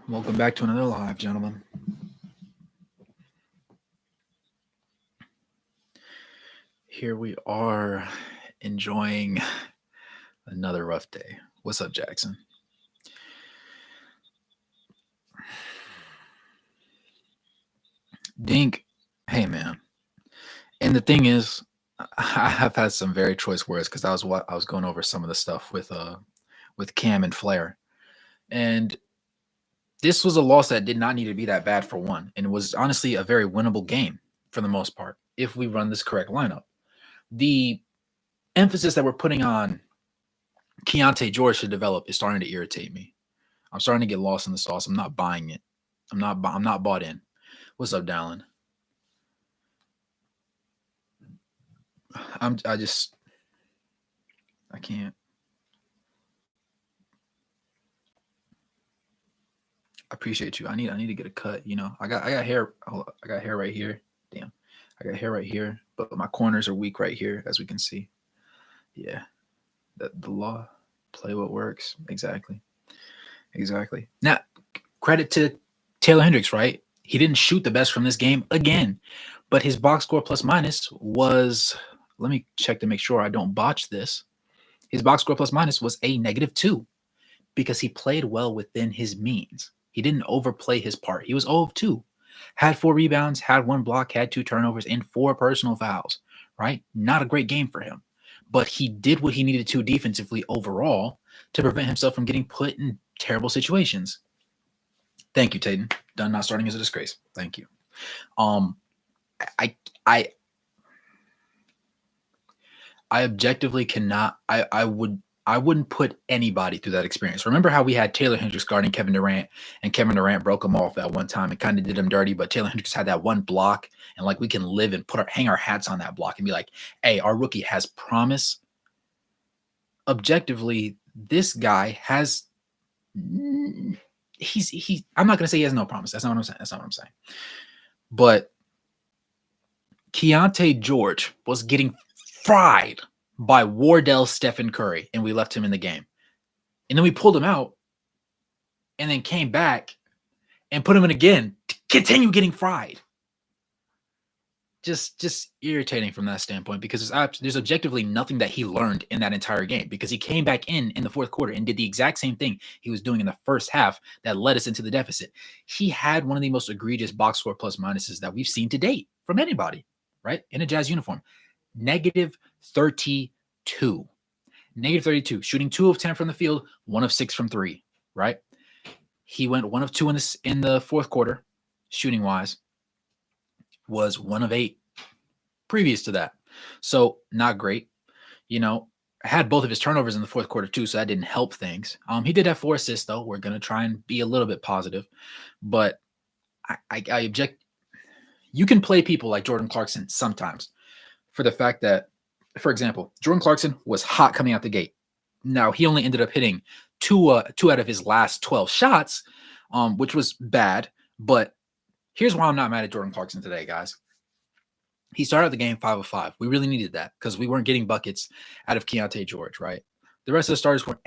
Welcome back to another live, gentlemen. Here we are enjoying another rough day. What's up, Jackson? Dink, hey man. And the thing is, I have had some very choice words because I was going over some of the stuff with Cam and Flair, and this was a loss that did not need to be that bad for one, and it was honestly a very winnable game for the most part if we run this correct lineup. The emphasis that we're putting on Keyonte George to develop is starting to irritate me. I'm starting to get lost in the sauce. I'm not buying it. I'm not bought in. What's up, Dallin? I just I can't. I appreciate you. I need to get a cut. I got hair. I got hair right here. Damn, I got hair right here, but my corners are weak right here, as we can see. Yeah, the law. Play what works. Exactly. Exactly. Now, credit to Taylor Hendricks, right? He didn't shoot the best from this game again, but his box score plus minus was. Let me check to make sure I don't botch this. His box score plus minus was a -2 because he played well within his means. He didn't overplay his part. He was 0 of 2. Had 4 rebounds, had 1 block, had 2 turnovers, and 4 personal fouls, right? Not a great game for him. But he did what he needed to defensively overall to prevent himself from getting put in terrible situations. Thank you, Tatum. Done not starting as a disgrace. Thank you. Um, I I I objectively cannot. I wouldn't put anybody through that experience. Remember how we had Taylor Hendricks guarding Kevin Durant, and Kevin Durant broke him off at one time and kind of did him dirty. But Taylor Hendricks had that one block, and like we can live and hang our hats on that block and be like, "Hey, our rookie has promise." Objectively, this guy has. He. I'm not gonna say he has no promise. That's not what I'm saying. That's not what I'm saying. But Keyonte George was getting fried by Wardell Stephen Curry, and we left him in the game. And then we pulled him out and then came back and put him in again to continue getting fried. Just irritating from that standpoint because there's objectively nothing that he learned in that entire game because he came back in the fourth quarter and did the exact same thing he was doing in the first half that led us into the deficit. He had one of the most egregious box score plus minuses that we've seen to date from anybody, right? In a Jazz uniform. -32. -32. Shooting 2 of 10 from the field, 1 of 6 from 3, right? He went 1 of 2 in the fourth quarter, shooting wise. Was 1 of 8 previous to that. So not great. Had both of his turnovers in the fourth quarter too, so that didn't help things. He did have 4 assists though. We're gonna try and be a little bit positive, but I object. You can play people like Jordan Clarkson sometimes for the fact that, for example, Jordan Clarkson was hot coming out the gate. Now he only ended up hitting two out of his last 12 shots, which was bad, but here's why I'm not mad at Jordan Clarkson today, guys. He started the game 5 of 5. We really needed that because we weren't getting buckets out of Keyonte George, right? The rest of the starters were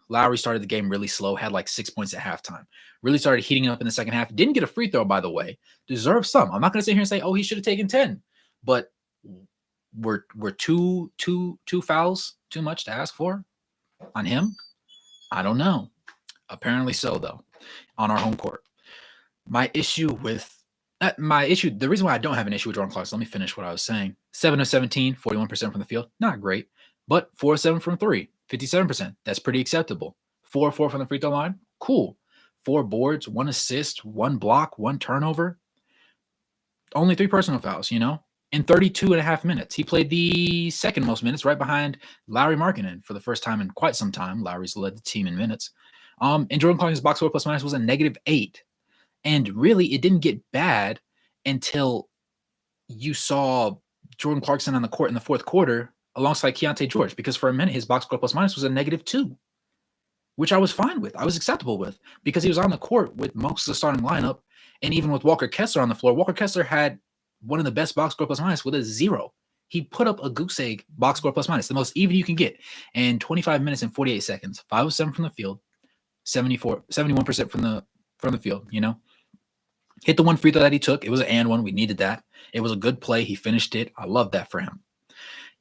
Lowry started the game really slow, had like 6 points at halftime. Really started heating up in the second half. Didn't get a free throw, by the way. Deserved some. I'm not going to sit here and say, oh, he should have taken 10. But were two fouls too much to ask for on him? I don't know. Apparently so, though, on our home court. The reason why I don't have an issue with Jordan Clarkson, let me finish what I was saying. 7 of 17, 41% from the field. Not great, but 4 of 7 from 3, 57%. That's pretty acceptable. 4 of 4 from the free throw line. Cool. 4 boards, 1 assist, 1 block, 1 turnover. Only 3 personal fouls, in 32 and a half minutes. He played the second most minutes right behind Lauri Markkanen for the first time in quite some time. Lowry's led the team in minutes. And Jordan Clarkson's box score plus minus was a -8. And really, it didn't get bad until you saw Jordan Clarkson on the court in the fourth quarter alongside Keyonte George, because for a minute, his box score plus minus was a -2, which I was fine with. I was acceptable with because he was on the court with most of the starting lineup. And even with Walker Kessler on the floor, Walker Kessler had one of the best box score plus minus with a 0. He put up a goose egg box score plus minus, the most even you can get in 25 minutes and 48 seconds. 5 of 7 from the field, 71% from the from the field, Hit the one free throw that he took. It was an and one. We needed that. It was a good play. He finished it. I love that for him.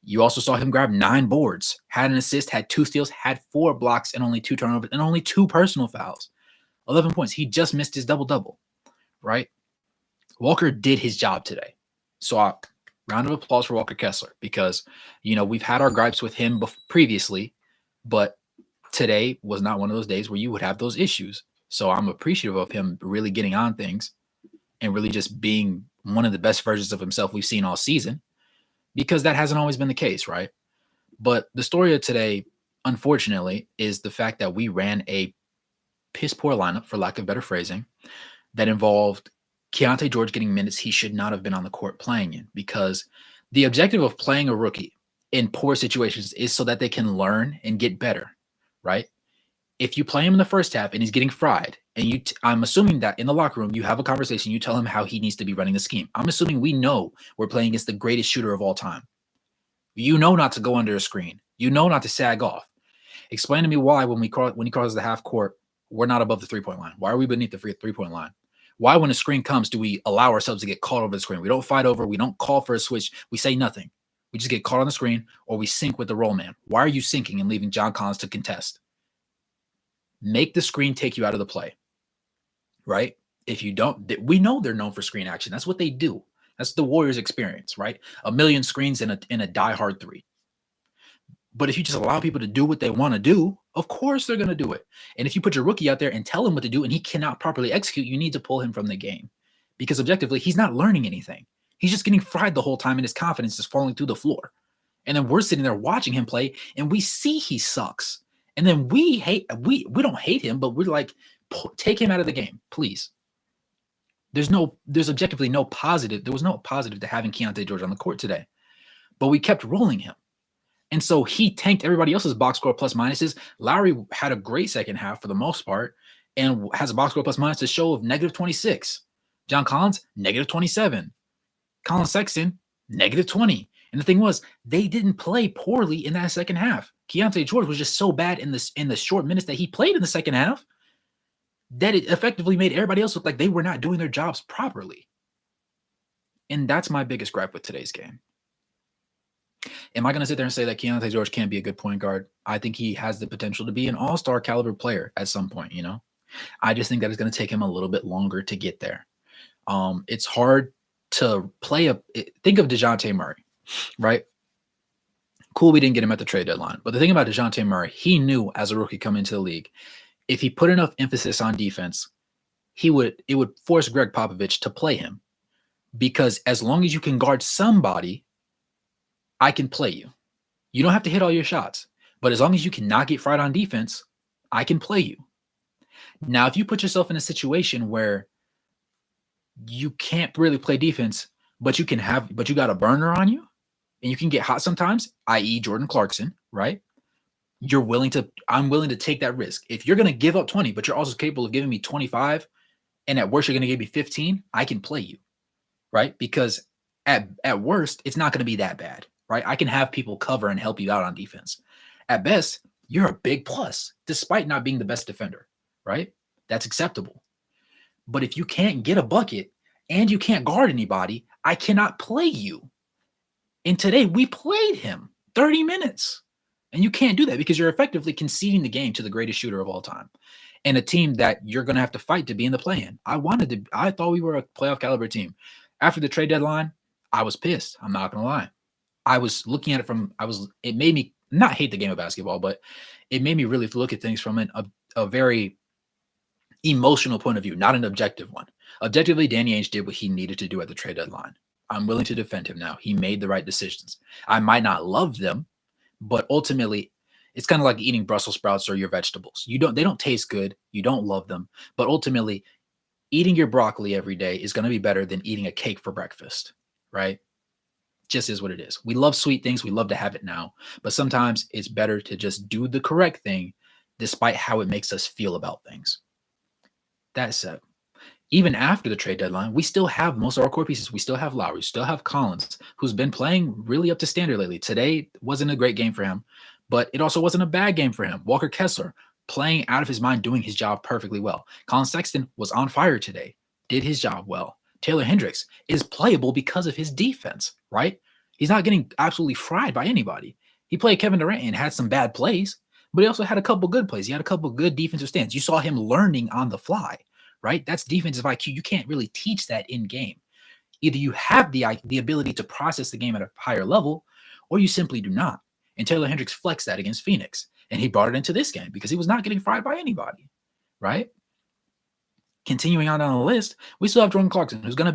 You also saw him grab 9 boards, had an assist, had 2 steals, had 4 blocks, and only 2 turnovers, and only 2 personal fouls. 11 points. He just missed his double-double, right? Walker did his job today. So round of applause for Walker Kessler because, we've had our gripes with him previously, but today was not one of those days where you would have those issues. So I'm appreciative of him really getting on things and really just being one of the best versions of himself we've seen all season, because that hasn't always been the case, right? But the story of today, unfortunately, is the fact that we ran a piss poor lineup, for lack of better phrasing, that involved Keyonte George getting minutes he should not have been on the court playing in, because the objective of playing a rookie in poor situations is so that they can learn and get better, right? If you play him in the first half and he's getting fried, and I'm assuming that in the locker room you have a conversation, you tell him how he needs to be running the scheme. I'm assuming we know we're playing against the greatest shooter of all time. You know not to go under a screen. You know not to sag off. Explain to me why when he crosses the half court, we're not above the 3-point line. Why are we beneath the 3-point line? Why, when a screen comes, do we allow ourselves to get caught over the screen? We don't fight over. We don't call for a switch. We say nothing. We just get caught on the screen, or we sink with the roll man. Why are you sinking and leaving John Collins to contest? Make the screen take you out of the play, right? If you don't, we know they're known for screen action. That's what they do. That's the Warriors' experience, right? A million screens in a die-hard 3. But if you just allow people to do what they want to do, of course they're going to do it. And if you put your rookie out there and tell him what to do and he cannot properly execute, you need to pull him from the game. Because objectively, he's not learning anything. He's just getting fried the whole time and his confidence is falling through the floor. And then we're sitting there watching him play and we see he sucks. And then we don't hate him, but we're like, take him out of the game, please. There's objectively no positive. There was no positive to having Keyonte George on the court today. But we kept rolling him. And so he tanked everybody else's box score plus minuses. Lowry had a great second half for the most part and has a box score plus minus to show of -26. John Collins, -27. Collin Sexton, -20. And the thing was, they didn't play poorly in that second half. Keyonte George was just so bad in the short minutes that he played in the second half that it effectively made everybody else look like they were not doing their jobs properly. And that's my biggest gripe with today's game. Am I going to sit there and say that Keyonte George can't be a good point guard? I think he has the potential to be an all-star caliber player at some point, I just think that it's going to take him a little bit longer to get there. It's hard to think of DeJounte Murray, right? Cool, we didn't get him at the trade deadline. But the thing about DeJounte Murray, he knew as a rookie coming into the league, if he put enough emphasis on defense, it would force Greg Popovich to play him. Because as long as you can guard somebody, I can play you. You don't have to hit all your shots. But as long as you cannot get fried on defense, I can play you. Now, if you put yourself in a situation where you can't really play defense, but you got a burner on you, and you can get hot sometimes, i.e. Jordan Clarkson, right? I'm willing to take that risk. If you're going to give up 20, but you're also capable of giving me 25, and at worst you're going to give me 15, I can play you, right? Because at worst, it's not going to be that bad, right? I can have people cover and help you out on defense. At best, you're a big plus, despite not being the best defender, right? That's acceptable. But if you can't get a bucket and you can't guard anybody, I cannot play you. And today we played him 30 minutes. And you can't do that because you're effectively conceding the game to the greatest shooter of all time and a team that you're going to have to fight to be in the play-in. I thought we were a playoff caliber team. After the trade deadline, I was pissed. I'm not going to lie. I was looking at it it made me not hate the game of basketball, but it made me really look at things from a very emotional point of view, not an objective one. Objectively, Danny Ainge did what he needed to do at the trade deadline. I'm willing to defend him now. He made the right decisions. I might not love them, but ultimately, it's kind of like eating Brussels sprouts or your vegetables. They don't taste good. You don't love them. But ultimately, eating your broccoli every day is going to be better than eating a cake for breakfast, right? Just is what it is. We love sweet things. We love to have it now. But sometimes it's better to just do the correct thing despite how it makes us feel about things. That said, even after the trade deadline, we still have most of our core pieces. We still have Lowry, we still have Collins, who's been playing really up to standard lately. Today wasn't a great game for him, but it also wasn't a bad game for him. Walker Kessler playing out of his mind, doing his job perfectly well. Collin Sexton was on fire today, did his job well. Taylor Hendricks is playable because of his defense, right? He's not getting absolutely fried by anybody. He played Kevin Durant and had some bad plays, but he also had a couple good plays. He had a couple good defensive stands. You saw him learning on the fly, right? That's defensive IQ. You can't really teach that in game. Either you have the ability to process the game at a higher level, or you simply do not. And Taylor Hendricks flexed that against Phoenix, and he brought it into this game because he was not getting fried by anybody, right? Continuing on down the list, we still have Jordan Clarkson, he's gonna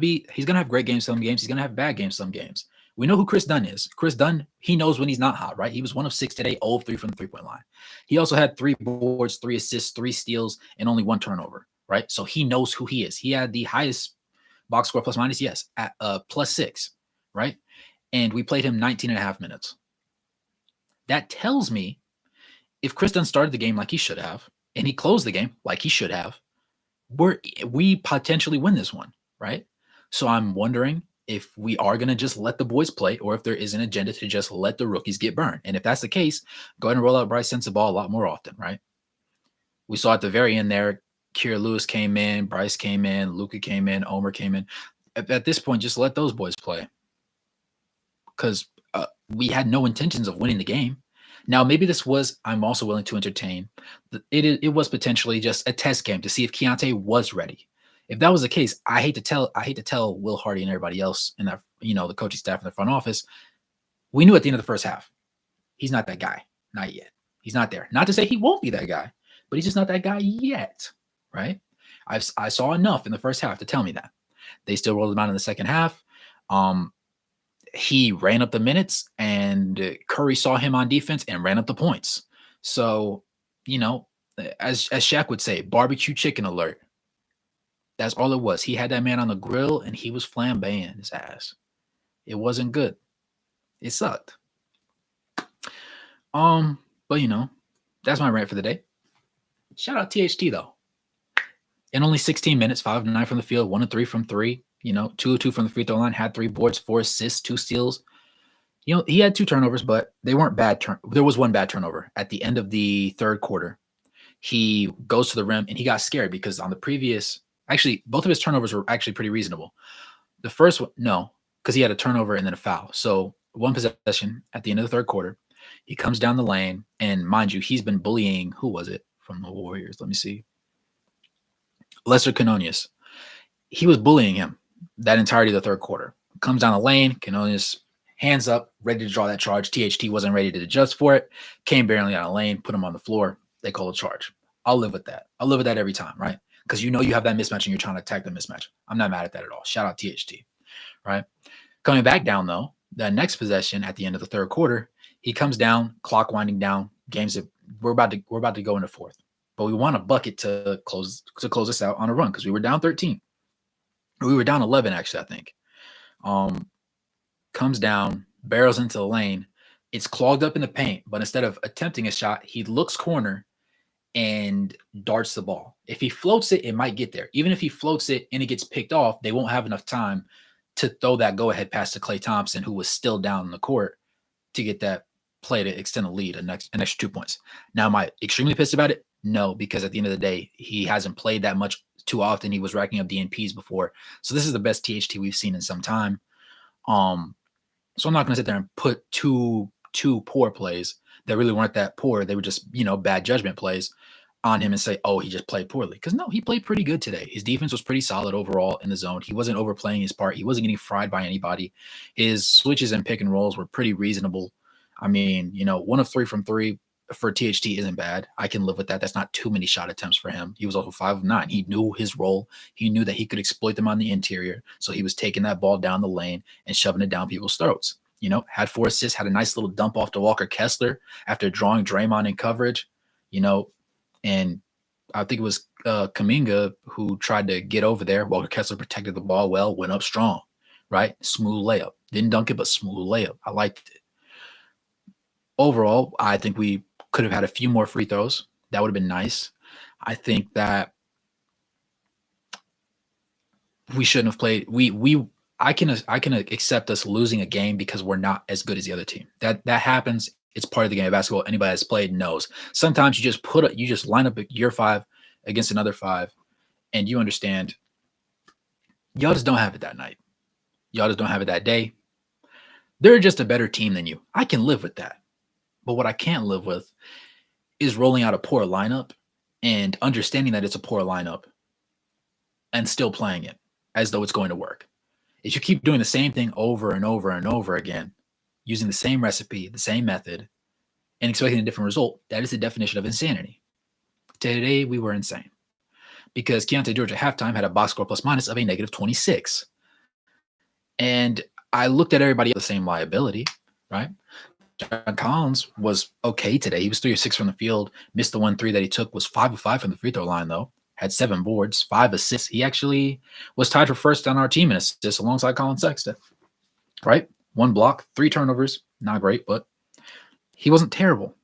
have great games some games, he's gonna have bad games some games. We know who Chris Dunn is. Chris Dunn, he knows when he's not hot, right? He was 1 of 6 today, 0 of 3 from the three-point line. He also had 3 boards, 3 assists, 3 steals, and only 1 turnover, right? So he knows who he is. He had the highest box score plus minus, yes, at +6, right? And we played him 19 and a half minutes. That tells me if Chris Dunn started the game like he should have, and he closed the game like he should have, we potentially win this one, right? So I'm wondering if we are going to just let the boys play, or if there is an agenda to just let the rookies get burned. And if that's the case, go ahead and roll out Bryce Sensabaugh a lot more often, right? We saw at the very end there, Kira Lewis came in, Bryce came in, Luka came in, Omer came in. At this point, just let those boys play, because we had no intentions of winning the game. Now, maybe this was, I'm also willing to entertain, it was potentially just a test game to see if Keyonte was ready. If that was the case, I hate to tell Will Hardy and everybody else in that, the coaching staff in the front office, we knew at the end of the first half, he's not that guy. Not yet. He's not there. Not to say he won't be that guy, but he's just not that guy yet, right? I saw enough in the first half to tell me that. They still rolled him out in the second half. He ran up the minutes, and Curry saw him on defense and ran up the points. So, as Shaq would say, barbecue chicken alert. That's all it was. He had that man on the grill, and he was flambeing his ass. It wasn't good. It sucked. But that's my rant for the day. Shout out THT though. In only 16 minutes, 5 of 9 from the field, 1 of 3 from 3. 2 of 2 from the free throw line, had 3 boards, 4 assists, 2 steals. He had 2 turnovers, but they weren't bad. There was 1 bad turnover at the end of the third quarter. He goes to the rim, and he got scared because on the previous, actually, both of his turnovers were actually pretty reasonable. The first one, no, because he had a turnover and then a foul. So 1 possession at the end of the third quarter. He comes down the lane, and mind you, he's been bullying, who was it from the Warriors? Let me see. Lester Canonius. He was bullying him that entirety of the third quarter. Comes down the lane, Canonius hands up, ready to draw that charge. THT wasn't ready to adjust for it. Came barely out of lane, put him on the floor. They call a charge. I'll live with that. I'll live with that every time, right? Because you have that mismatch and you're trying to attack the mismatch. I'm not mad at that at all. Shout out THT, right? Coming back down, though, the next possession at the end of the third quarter, he comes down, clock winding down, we're about to go into fourth. But we want a bucket to close us out on a run because we were down 13. We were down 11, actually, I think. Comes down, barrels into the lane. It's clogged up in the paint, but instead of attempting a shot, he looks corner and darts the ball. If he floats it, it might get there. Even if he floats it and it gets picked off, they won't have enough time to throw that go-ahead pass to Klay Thompson, who was still down in the court, to get that play to extend the lead an extra 2 points. Now, am I extremely pissed about it? No, because at the end of the day, he hasn't played that much too often. He was racking up DNPs before. So this is the best THT we've seen in some time. So I'm not going to sit there and put two poor plays that really weren't that poor. They were just, bad judgment plays on him and say, oh, he just played poorly. Because no, he played pretty good today. His defense was pretty solid overall in the zone. He wasn't overplaying his part. He wasn't getting fried by anybody. His switches and pick and rolls were pretty reasonable. I mean, 1 of 3 from 3 for THT isn't bad. I can live with that. That's not too many shot attempts for him. He was also 5 of 9. He knew his role. He knew that he could exploit them on the interior. So he was taking that ball down the lane and shoving it down people's throats. Had 4 assists, had a nice little dump off to Walker Kessler after drawing Draymond in coverage, and I think it was Kuminga who tried to get over there. Walker Kessler protected the ball well, went up strong, right? Smooth layup. Didn't dunk it, but smooth layup. I liked it. Overall, I think we could have had a few more free throws. That would have been nice. I think that we shouldn't have played. I can accept us losing a game because we're not as good as the other team. That happens It's part of the game of basketball. Anybody that's played knows. Sometimes you just line up your 5 against another 5, and you understand y'all just don't have it that night. Y'all just don't have it that day. They're just a better team than you. I can live with that. But what I can't live with is rolling out a poor lineup and understanding that it's a poor lineup and still playing it as though it's going to work. If you keep doing the same thing over and over and over again, using the same recipe, the same method, and expecting a different result, that is the definition of insanity. Today, we were insane because Keyonte George at halftime had a box score plus minus of a negative 26. And I looked at everybody else, the same liability, right? John Collins was okay today. He was 3 of 6 from the field. Missed the 1 3 that he took. Was 5 of 5 from the free throw line, though. Had 7 boards, 5 assists. He actually was tied for first on our team in assists alongside Collin Sexton, right? 1 block, 3 turnovers. Not great, but he wasn't terrible.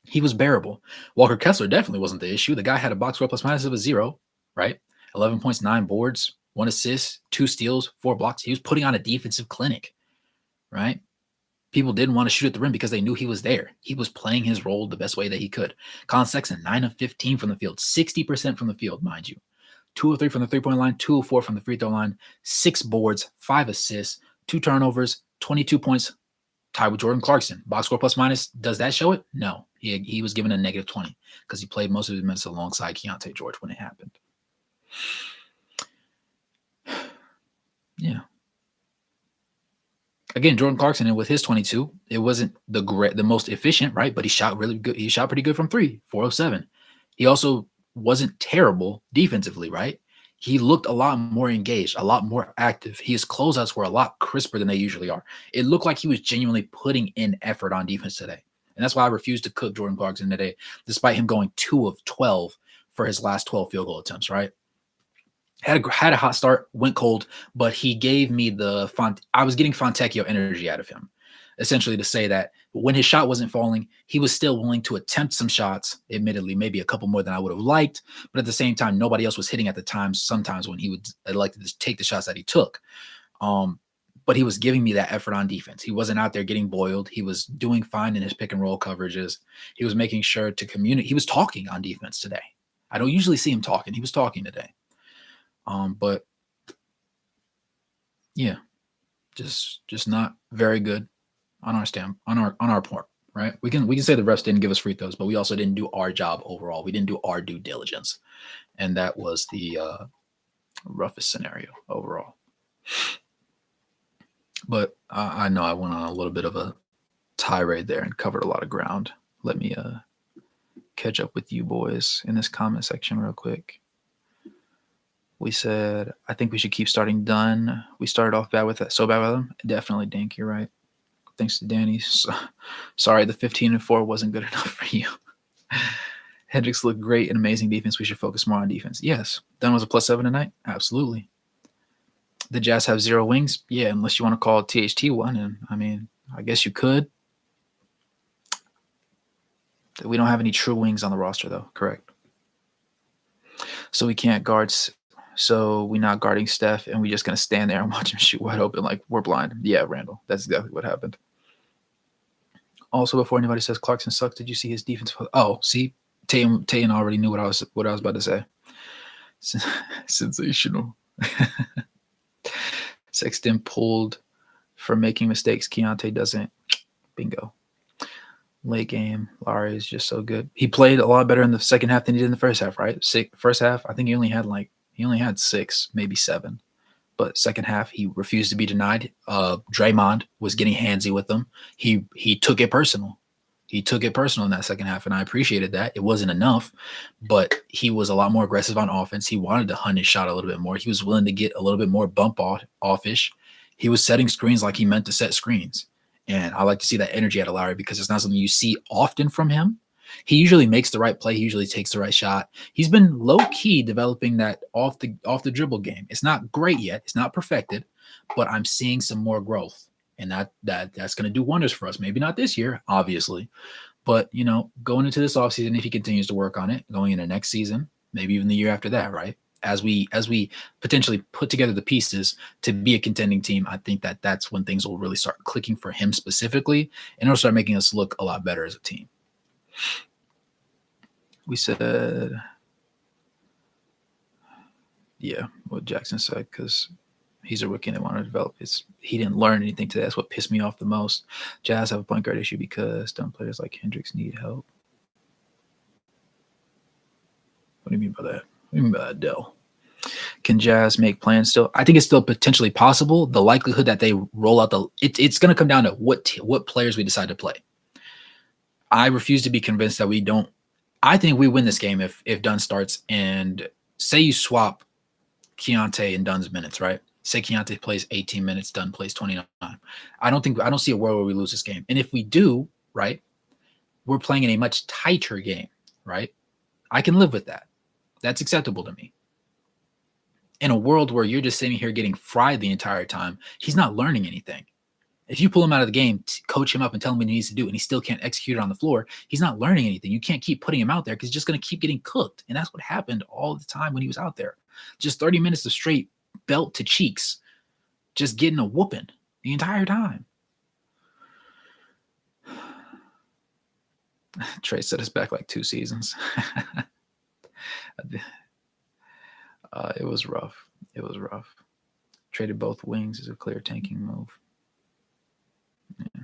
He was bearable. Walker Kessler definitely wasn't the issue. The guy had a box score plus minus of a 0, right? 11 points, 9 boards, 1 assist, 2 steals, 4 blocks. He was putting on a defensive clinic, right? People didn't want to shoot at the rim because they knew he was there. He was playing his role the best way that he could. Collin Sexton, 9 of 15 from the field, 60% from the field, mind you. 2 of 3 from the three-point line, 2 of 4 from the free throw line, 6 boards, 5 assists, 2 turnovers, 22 points, tied with Jordan Clarkson. Box score plus minus, does that show it? No. He was given a negative 20 because he played most of his minutes alongside Keyonte George when it happened. Yeah. Again, Jordan Clarkson, and with his 22, it wasn't the most efficient, right? But he shot really good. He shot pretty good from 3, 4 of 7. He also wasn't terrible defensively, right? He looked a lot more engaged, a lot more active. His closeouts were a lot crisper than they usually are. It looked like he was genuinely putting in effort on defense today. And that's why I refused to cook Jordan Clarkson today, despite him going 2 of 12 for his last 12 field goal attempts, right? Had a hot start, went cold, but he gave me I was getting Fontecchio energy out of him, essentially to say that when his shot wasn't falling, he was still willing to attempt some shots, admittedly, maybe a couple more than I would have liked, but at the same time, nobody else was hitting at the time, sometimes when he would like to just take the shots that he took. But he was giving me that effort on defense. He wasn't out there getting boiled. He was doing fine in his pick and roll coverages. He was making sure to communicate. He was talking on defense today. I don't usually see him talking. He was talking today. But yeah, just not very good on our part, right? We can say the refs didn't give us free throws, but we also didn't do our job overall. We didn't do our due diligence, and that was the roughest scenario overall. But I know I went on a little bit of a tirade there and covered a lot of ground. Let me catch up with you boys in this comment section real quick. We said, I think we should keep starting Dunn. We started off bad with that. So bad with him. Definitely, Dink, you're right. Thanks to Danny. Sorry, the 15-4 wasn't good enough for you. Hendricks looked great and amazing defense. We should focus more on defense. Yes. Dunn was a +7 tonight. Absolutely. The Jazz have 0 wings. Yeah, unless you want to call THT one. And I mean, I guess you could. We don't have any true wings on the roster, though. Correct. So we can't guard. So we're not guarding Steph, and we're just going to stand there and watch him shoot wide open like we're blind. Yeah, Randall. That's exactly what happened. Also, before anybody says Clarkson sucks, did you see his defense? Oh, see, Tatum already knew what I was about to say. Sensational. Sexton pulled for making mistakes. Keyonte doesn't. Bingo. Late game. Larry is just so good. He played a lot better in the second half than he did in the first half, right? First half, I think he only had 6, maybe 7. But second half, he refused to be denied. Draymond was getting handsy with him. He took it personal. He took it personal in that second half, and I appreciated that. It wasn't enough, but he was a lot more aggressive on offense. He wanted to hunt his shot a little bit more. He was willing to get a little bit more bump offish. He was setting screens like he meant to set screens. And I like to see that energy out of Lowry because it's not something you see often from him. He usually makes the right play. He usually takes the right shot. He's been low-key developing that off the dribble game. It's not great yet. It's not perfected, but I'm seeing some more growth. And that's going to do wonders for us. Maybe not this year, obviously. But, going into this offseason, if he continues to work on it, going into next season, maybe even the year after that, right? as we potentially put together the pieces to be a contending team, I think that that's when things will really start clicking for him specifically, and it'll start making us look a lot better as a team. We said, yeah, what Jackson said, because he's a rookie and they want to develop. He didn't learn anything today. That's what pissed me off the most. Jazz have a point guard issue because dumb players like Hendricks need help. What do you mean by that? What do you mean by that, Dell? Can Jazz make plans still? I think it's still potentially possible. The likelihood that they roll out it's going to come down to what players we decide to play. I refuse to be convinced that we don't. I think we win this game if Dunn starts, and say you swap Keyonte and Dunn's minutes, right? Say Keyonte plays 18 minutes, Dunn plays 29. I don't see a world where we lose this game. And if we do, right, we're playing in a much tighter game, right? I can live with that. That's acceptable to me. In a world where you're just sitting here getting fried the entire time, he's not learning anything. If you pull him out of the game, coach him up and tell him what he needs to do, and he still can't execute it on the floor, he's not learning anything. You can't keep putting him out there because he's just going to keep getting cooked. And that's what happened all the time when he was out there. Just 30 minutes of straight belt to cheeks, just getting a whooping the entire time. Trey set us back like 2 seasons. It was rough. It was rough. Traded both wings is a clear tanking move. Yeah.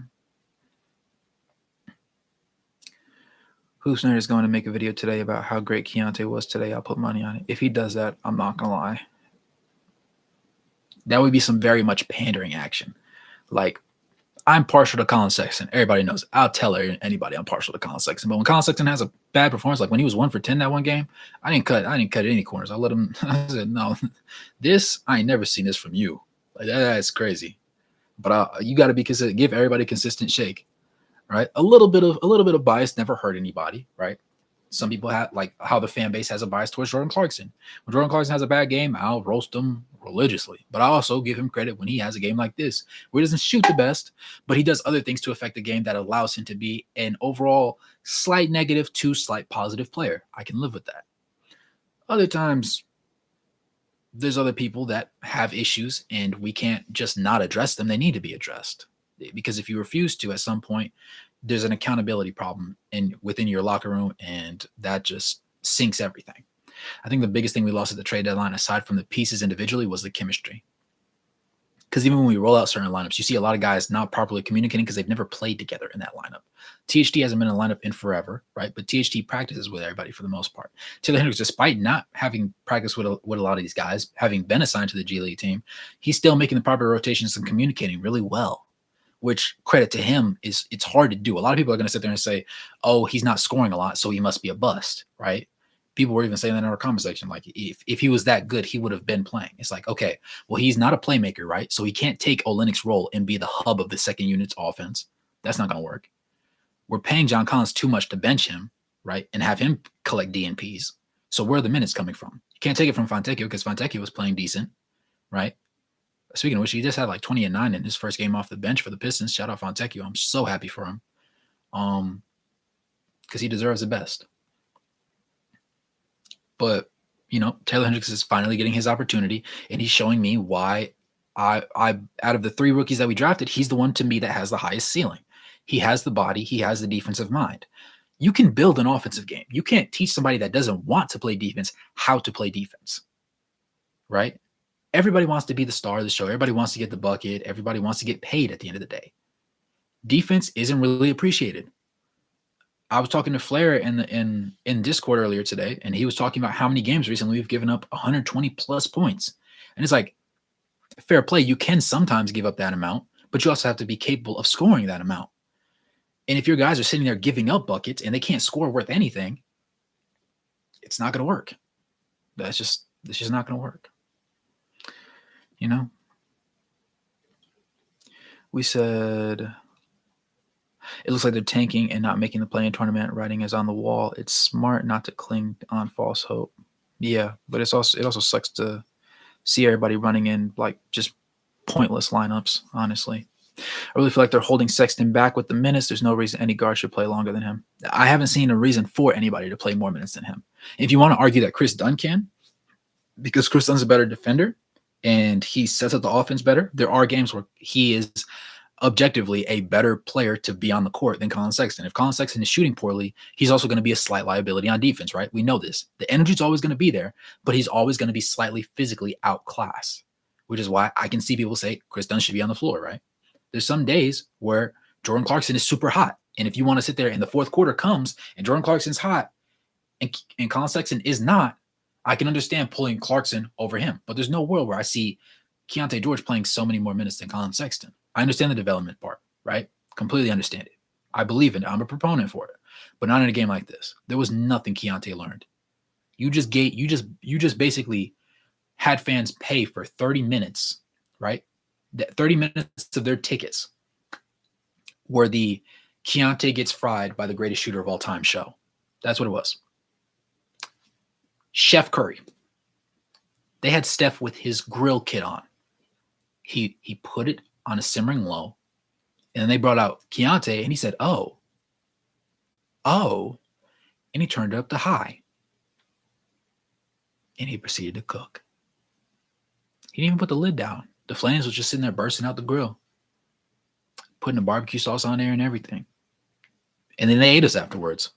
Hoopsner is going to make a video today about how great Keyonte was today. I'll put money on it. If he does that, I'm not going to lie. That would be some very much pandering action. Like, I'm partial to Collin Sexton. Everybody knows. I'll tell anybody I'm partial to Collin Sexton. But when Collin Sexton has a bad performance, like when he was 1 for 10 that one game, I didn't cut any corners. I let him. I said, no, I ain't never seen this from you. Like that's crazy. But you got to be consistent. Give everybody a consistent shake, right? A little bit of bias never hurt anybody, right? Some people have, like how the fan base has a bias towards Jordan Clarkson. When Jordan Clarkson has a bad game, I'll roast him religiously. But I also give him credit when he has a game like this, where he doesn't shoot the best, but he does other things to affect the game that allows him to be an overall slight negative to slight positive player. I can live with that. Other times, there's other people that have issues, and we can't just not address them. They need to be addressed. Because if you refuse to, at some point, there's an accountability problem within your locker room, and that just sinks everything. I think the biggest thing we lost at the trade deadline, aside from the pieces individually, was the chemistry. Because even when we roll out certain lineups, you see a lot of guys not properly communicating because they've never played together in that lineup. THT hasn't been in a lineup in forever, right? But THT practices with everybody for the most part. Taylor Hendricks, despite not having practiced with a lot of these guys, having been assigned to the G League team, he's still making the proper rotations and communicating really well, which credit to him it's hard to do. A lot of people are going to sit there and say, oh, he's not scoring a lot, so he must be a bust, right? People were even saying that in our comment section, like if he was that good, he would have been playing. It's like, okay, well, he's not a playmaker, right? So he can't take Olynyk's role and be the hub of the second unit's offense. That's not going to work. We're paying John Collins too much to bench him, right, and have him collect DNPs. So where are the minutes coming from? You can't take it from Fontecchio because Fontecchio was playing decent, right? Speaking of which, he just had like 20 and 9 in his first game off the bench for the Pistons. Shout out Fontecchio. I'm so happy for him because he deserves the best. But, Taylor Hendricks is finally getting his opportunity, and he's showing me why I out of the 3 rookies that we drafted, he's the one to me that has the highest ceiling. He has the body. He has the defensive mind. You can build an offensive game. You can't teach somebody that doesn't want to play defense how to play defense, right? Everybody wants to be the star of the show. Everybody wants to get the bucket. Everybody wants to get paid at the end of the day. Defense isn't really appreciated. I was talking to Flair in Discord earlier today, and he was talking about how many games recently we've given up 120 plus points. And it's like, fair play, you can sometimes give up that amount, but you also have to be capable of scoring that amount. And if your guys are sitting there giving up buckets and they can't score worth anything, it's not going to work. It's just not going to work. We said it looks like they're tanking and not making the play-in tournament. Writing is on the wall. It's smart not to cling on false hope. Yeah, but it also sucks to see everybody running in like just pointless lineups, honestly. I really feel like they're holding Sexton back with the minutes. There's no reason any guard should play longer than him. I haven't seen a reason for anybody to play more minutes than him. If you want to argue that Chris Dunn can, because Chris Dunn's a better defender and he sets up the offense better. There are games where he is objectively a better player to be on the court than Collin Sexton. If Collin Sexton is shooting poorly, he's also going to be a slight liability on defense, right? We know this. The energy's always going to be there, but he's always going to be slightly physically outclassed, which is why I can see people say Chris Dunn should be on the floor, right? There's some days where Jordan Clarkson is super hot. And if you want to sit there and the fourth quarter comes and Jordan Clarkson's hot and Collin Sexton is not, I can understand pulling Clarkson over him. But there's no world where I see Keyonte George playing so many more minutes than Collin Sexton. I understand the development part, right? Completely understand it. I believe in it. I'm a proponent for it, but not in a game like this. There was nothing Keyonte learned. You just basically had fans pay for 30 minutes, right? That 30 minutes of their tickets where the Keyonte gets fried by the greatest shooter of all time show. That's what it was. Chef Curry. They had Steph with his grill kit on. He put it on a simmering low, and then they brought out Keyonte, and he said, oh, and he turned it up to high, and he proceeded to cook. He didn't even put the lid down. The flames was just sitting there bursting out the grill, putting the barbecue sauce on there and everything. And then they ate us afterwards.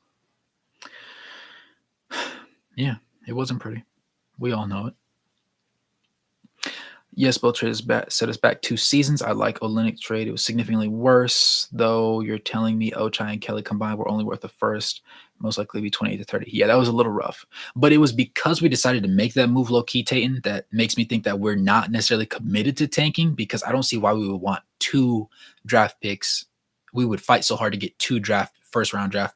Yeah, it wasn't pretty. We all know it. Yes, both trades set us back 2 seasons. I like Olynyk trade. It was significantly worse, though. You're telling me Ochai and Kelly combined were only worth the first, most likely be 28 to 30. Yeah, that was a little rough. But it was because we decided to make that move low-key, Tayton, that makes me think that we're not necessarily committed to tanking, because I don't see why we would want 2 draft picks. We would fight so hard to get 2 first round draft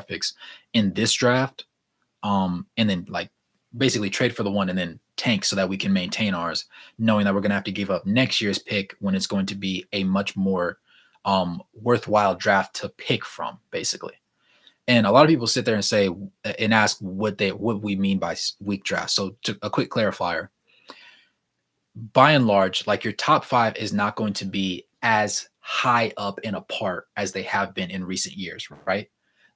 picks in this draft, and then like basically trade for the one and then tank so that we can maintain ours, knowing that we're going to have to give up next year's pick when it's going to be a much more worthwhile draft to pick from, basically. And a lot of people sit there and say and ask what we mean by weak draft. So a quick clarifier, by and large, like your top 5 is not going to be as high up and apart as they have been in recent years, right?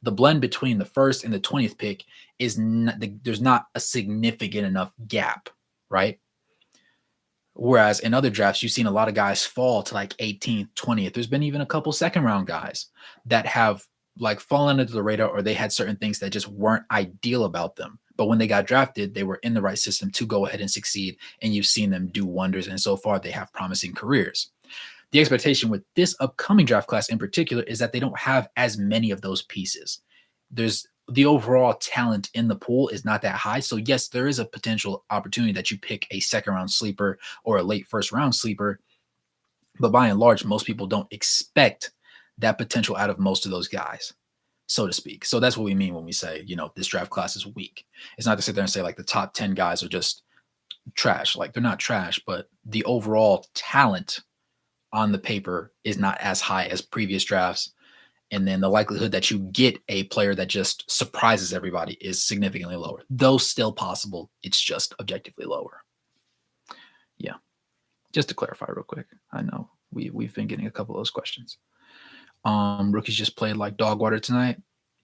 The blend between the first and the 20th pick is not, there's not a significant enough gap, right? Whereas in other drafts, you've seen a lot of guys fall to like 18th, 20th. There's been even a couple second round guys that have like fallen under the radar, or they had certain things that just weren't ideal about them. But when they got drafted, they were in the right system to go ahead and succeed. And you've seen them do wonders. And so far, they have promising careers. The expectation with this upcoming draft class in particular is that they don't have as many of those pieces. There's the overall talent in the pool is not that high. So yes, there is a potential opportunity that you pick a second round sleeper or a late first round sleeper. But by and large, most people don't expect that potential out of most of those guys, so to speak. So that's what we mean when we say, this draft class is weak. It's not to sit there and say like the top 10 guys are just trash. Like they're not trash, but the overall talent on the paper is not as high as previous drafts. And then the likelihood that you get a player that just surprises everybody is significantly lower. Though still possible, it's just objectively lower. Yeah. Just to clarify real quick. I know we've been getting a couple of those questions. Rookies just played like dog water tonight.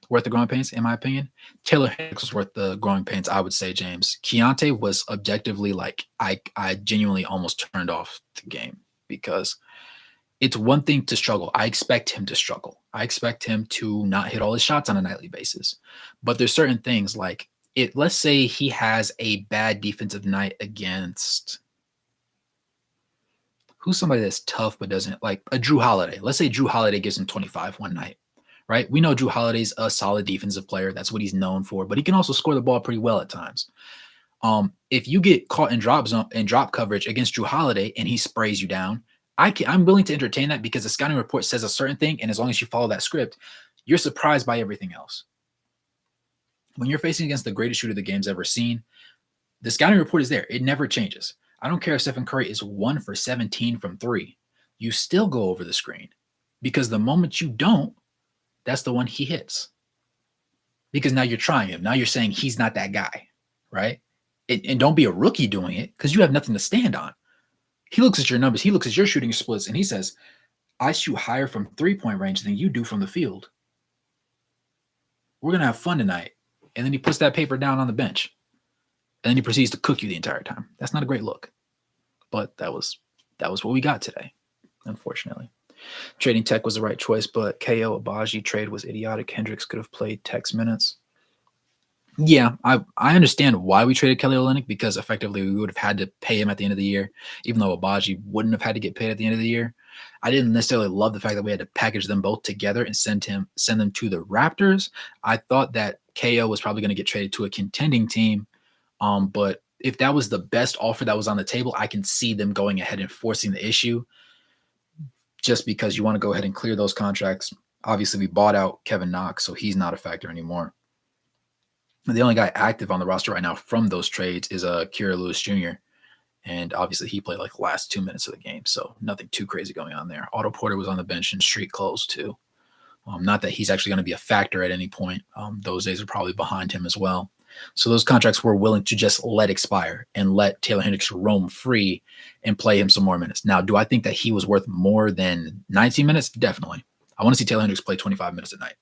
Worth the growing pains, in my opinion. Taylor Hicks was worth the growing pains, I would say, James. Keyonte was objectively like, I genuinely almost turned off the game, because it's one thing to struggle. I expect him to struggle. I expect him to not hit all his shots on a nightly basis. But there's certain things like let's say he has a bad defensive night against who's somebody that's tough but doesn't, like a Drew Holiday. Let's say Drew Holiday gives him 25 one night, right? We know Drew Holiday's a solid defensive player. That's what he's known for, but he can also score the ball pretty well at times. If you get caught in drop coverage against Drew Holiday and he sprays you down, I'm willing to entertain that, because the scouting report says a certain thing, and as long as you follow that script, you're surprised by everything else. When you're facing against the greatest shooter the game's ever seen, the scouting report is there. It never changes. I don't care if Stephen Curry is 1 for 17 from 3. You still go over the screen, because the moment you don't, that's the one he hits. Because now you're trying him. Now you're saying he's not that guy, right? And don't be a rookie doing it, because you have nothing to stand on. He looks at your numbers. He looks at your shooting splits, and he says, I shoot higher from 3-point range than you do from the field. We're going to have fun tonight. And then he puts that paper down on the bench. and then he proceeds to cook you the entire time. That's not a great look. But that was what we got today, unfortunately. Trading Tech was the right choice, but KO Abaji trade was idiotic. Hendricks could have played Tech's minutes. Yeah, I understand why we traded Kelly Olynyk, because effectively we would have had to pay him at the end of the year, even though Abaji wouldn't have had to get paid at the end of the year. I didn't necessarily love the fact that we had to package them both together and send them to the Raptors. I thought that KO was probably going to get traded to a contending team, but if that was the best offer that was on the table, I can see them going ahead and forcing the issue, just because you want to go ahead and clear those contracts. Obviously, we bought out Kevin Knox, so he's not a factor anymore. The only guy active on the roster right now from those trades is Kira Lewis Jr. And obviously he played like the last 2 minutes of the game, so nothing too crazy going on there. Otto Porter was on the bench in street clothes too. Not that he's actually going to be a factor at any point. Those days are probably behind him as well. So those contracts were willing to just let expire and let Taylor Hendricks roam free and play him some more minutes. Now, do I think that he was worth more than 19 minutes? Definitely. I want to see Taylor Hendricks play 25 minutes a night.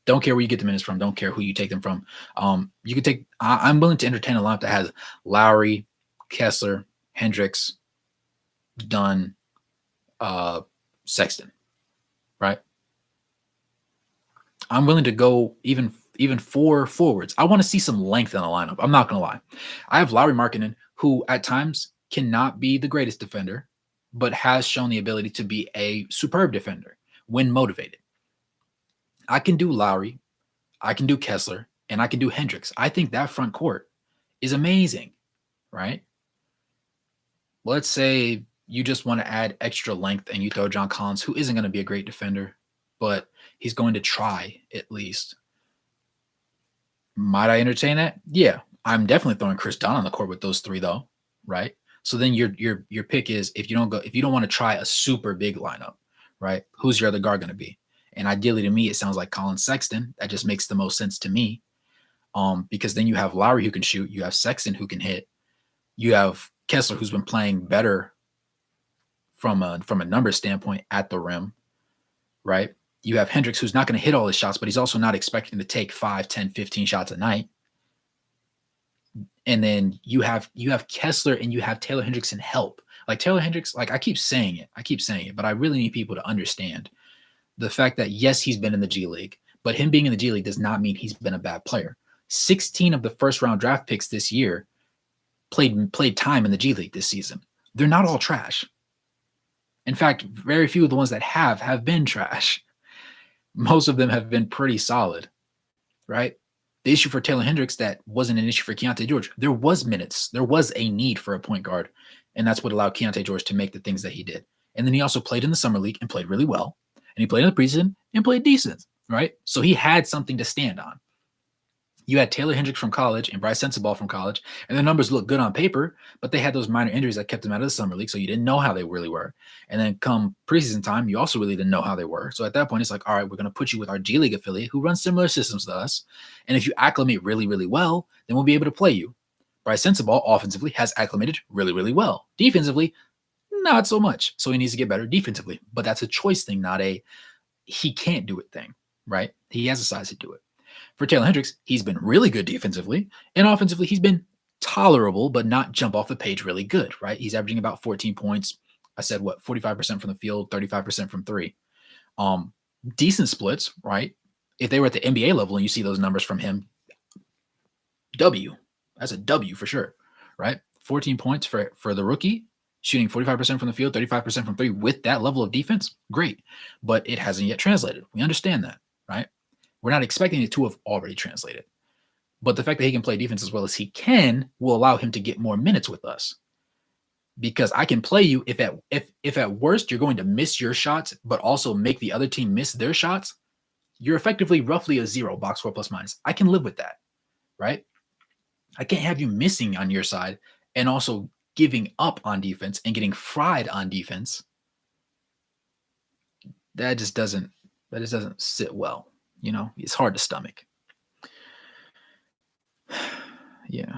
Don't care where you get the minutes from. Don't care who you take them from. You can take. I'm willing to entertain a lineup that has Lowry, Kessler, Hendricks, Dunn, Sexton. Right. I'm willing to go even 4 forwards. I want to see some length in the lineup. I'm not gonna lie. I have Lowry Markkanen, who at times cannot be the greatest defender, but has shown the ability to be a superb defender when motivated. I can do Lowry, I can do Kessler, and I can do Hendricks. I think that front court is amazing, right? Let's say you just want to add extra length and you throw John Collins, who isn't going to be a great defender, but he's going to try at least. Might I entertain that? Yeah, I'm definitely throwing Chris Dunn on the court with those 3 though, right? So then your pick is, if you don't want to try a super big lineup, right? Who's your other guard going to be? And ideally to me, it sounds like Collin Sexton. That just makes the most sense to me. Because then you have Lowry who can shoot, you have Sexton who can hit, you have Kessler who's been playing better from a numbers standpoint at the rim, right? You have Hendricks who's not going to hit all his shots, but he's also not expecting to take 5, 10, 15 shots a night. And then you have Kessler and you have Taylor Hendricks and help. Like Taylor Hendricks, like I keep saying it, but I really need people to understand the fact that, yes, he's been in the G League, but him being in the G League does not mean he's been a bad player. 16 of the first-round draft picks this year played time in the G League this season. They're not all trash. In fact, very few of the ones that have been trash. Most of them have been pretty solid, right? The issue for Taylor Hendricks that wasn't an issue for Keyonte George. There was minutes. There was a need for a point guard, and that's what allowed Keyonte George to make the things that he did. And then he also played in the summer league and played really well. And he played in the preseason and played decent, right? So he had something to stand on. You had Taylor Hendricks from college and Bryce Sensabaugh from college, and the numbers look good on paper, but they had those minor injuries that kept them out of the summer league, so you didn't know how they really were. And then come preseason time, you also really didn't know how they were. So at that point, it's like, all right, we're going to put you with our G League affiliate who runs similar systems to us, and if you acclimate really, really well, then we'll be able to play you. Bryce Sensabaugh offensively has acclimated really, really well. Defensively, not so much. So he needs to get better defensively, but that's a choice thing, not a he can't do it thing, right? He has a size to do it. For Taylor Hendricks, he's been really good defensively, and offensively, he's been tolerable, but not jump off the page really good, right? He's averaging about 14 points. I said, 45% from the field, 35% from 3. Decent splits, right? If they were at the NBA level and you see those numbers from him, W. That's a W for sure, right? 14 points for the rookie, shooting 45% from the field, 35% from 3 with that level of defense, great. But it hasn't yet translated. We understand that, right? We're not expecting it to have already translated. But the fact that he can play defense as well as he can will allow him to get more minutes with us. Because I can play you if at worst you're going to miss your shots, but also make the other team miss their shots, you're effectively roughly a 0 box score plus minus. I can live with that, right? I can't have you missing on your side and also giving up on defense and getting fried on defense. That just doesn't sit well. You know, it's hard to stomach. Yeah.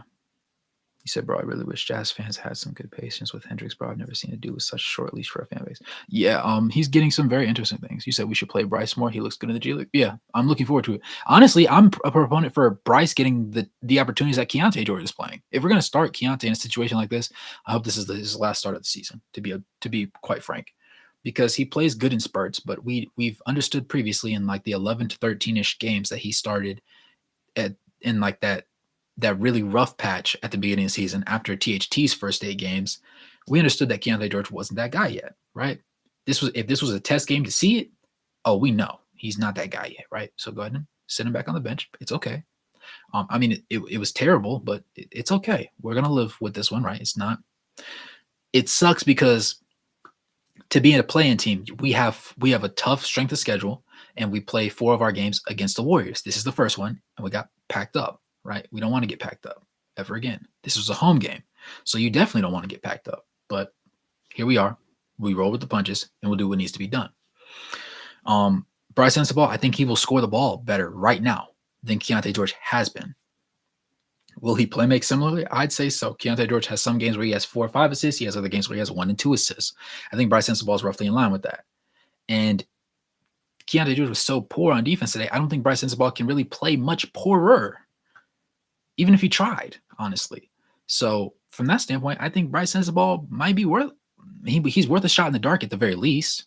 You said, bro, I really wish Jazz fans had some good patience with Hendricks, bro. I've never seen a dude with such a short leash for a fan base. Yeah, he's getting some very interesting things. You said we should play Bryce more. He looks good in the G League. Yeah, I'm looking forward to it. Honestly, I'm a proponent for Bryce getting the opportunities that Keyonte George is playing. If we're gonna start Keyonte in a situation like this, I hope this is his last start of the season. To be quite frank, because he plays good in spurts, but we've understood previously in like the 11 to 13ish games that he started in like that really rough patch at the beginning of the season after THT's first 8 games, we understood that Keyonte George wasn't that guy yet, right? If this was a test game to see it, oh, we know he's not that guy yet, right? So go ahead and sit him back on the bench. It's okay. I mean, it was terrible, but it's okay. We're gonna live with this one, right? It's not. It sucks because to be in a play-in team, we have a tough strength of schedule, and we play 4 of our games against the Warriors. This is the first one, and we got packed up. Right? We don't want to get packed up ever again. This was a home game. So you definitely don't want to get packed up. But here we are. We roll with the punches, and we'll do what needs to be done. Bryce Sensabaugh, I think he will score the ball better right now than Keyonte George has been. Will he play make similarly? I'd say so. Keyonte George has some games where he has 4 or 5 assists. He has other games where he has 1 and 2 assists. I think Bryce Sensabaugh is roughly in line with that. And Keyonte George was so poor on defense today. I don't think Bryce Sensabaugh can really play much poorer, even if he tried, honestly. So from that standpoint, I think Bryce Sensabaugh might be he's worth a shot in the dark at the very least.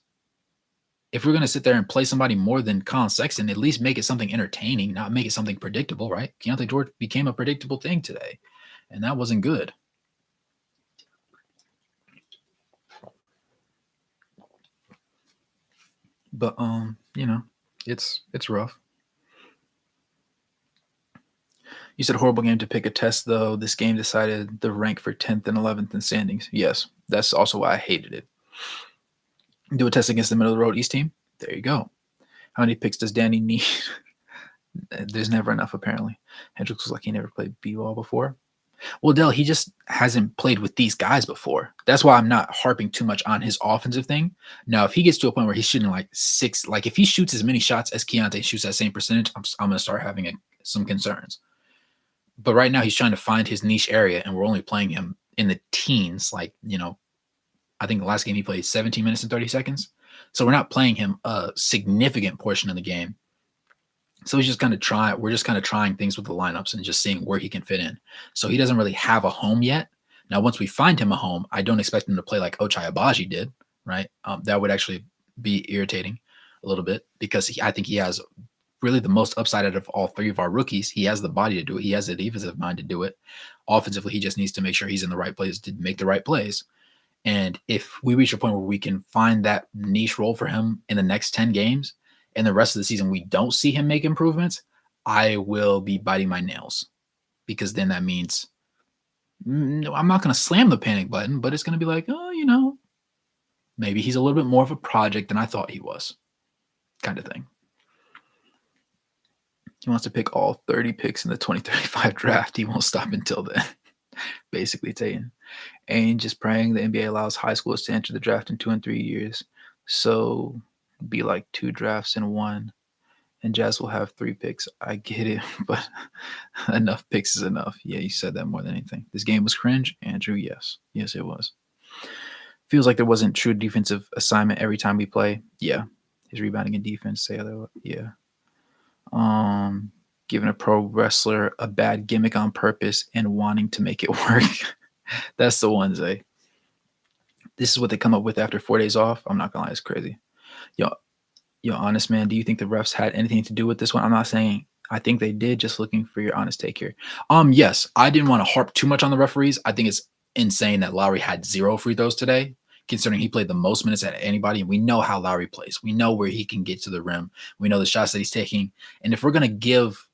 If we're going to sit there and play somebody more than Collin Sexton, at least make it something entertaining, not make it something predictable, right? Keyonte George became a predictable thing today, and that wasn't good. But, it's rough. You said horrible game to pick a test, though. This game decided the rank for 10th and 11th in standings. Yes, that's also why I hated it. Do a test against the middle of the road East team. There you go. How many picks does Danny need? There's never enough, apparently. Hendricks was like he never played B-ball before. Well, Dell, he just hasn't played with these guys before. That's why I'm not harping too much on his offensive thing. Now, if he gets to a point where he's shooting like 6, like if he shoots as many shots as Keyonte shoots that same percentage, I'm going to start having some concerns. But right now he's trying to find his niche area, and we're only playing him in the teens. Like, I think the last game he played 17 minutes and 30 seconds. So we're not playing him a significant portion of the game. So he's just kind of we're just kind of trying things with the lineups and just seeing where he can fit in. So he doesn't really have a home yet. Now, once we find him a home, I don't expect him to play like Ochai Agbaji did, right? That would actually be irritating a little bit because I think he has really the most upside out of all 3 of our rookies. He has the body to do it. He has the defensive mind to do it. Offensively, he just needs to make sure he's in the right place to make the right plays. And if we reach a point where we can find that niche role for him in the next 10 games and the rest of the season we don't see him make improvements, I will be biting my nails, because then that means I'm not going to slam the panic button, but it's going to be like, oh, maybe he's a little bit more of a project than I thought he was, kind of thing. He wants to pick all 30 picks in the 2035 draft. He won't stop until then. Basically, Tatum. And just praying the NBA allows high schools to enter the draft in 2 and 3 years. So be like 2 drafts in 1. And Jazz will have 3 picks. I get it, but enough picks is enough. Yeah, you said that more than anything. This game was cringe, Andrew. Yes. Yes, it was. Feels like there wasn't true defensive assignment every time we play. Yeah. His rebounding and defense say otherwise. Yeah. Giving a pro wrestler a bad gimmick on purpose and wanting to make it work. That's the one, Zay. This is what they come up with after 4 days off. I'm not gonna lie, it's crazy. Yo, honest man, do you think the refs had anything to do with this one? I'm not saying I think they did, just looking for your honest take here. Yes, I didn't want to harp too much on the referees. I think it's insane that Lowry had 0 free throws today, considering he played the most minutes at anybody. And we know how Lowry plays. We know where he can get to the rim. We know the shots that he's taking. And if we're going to give,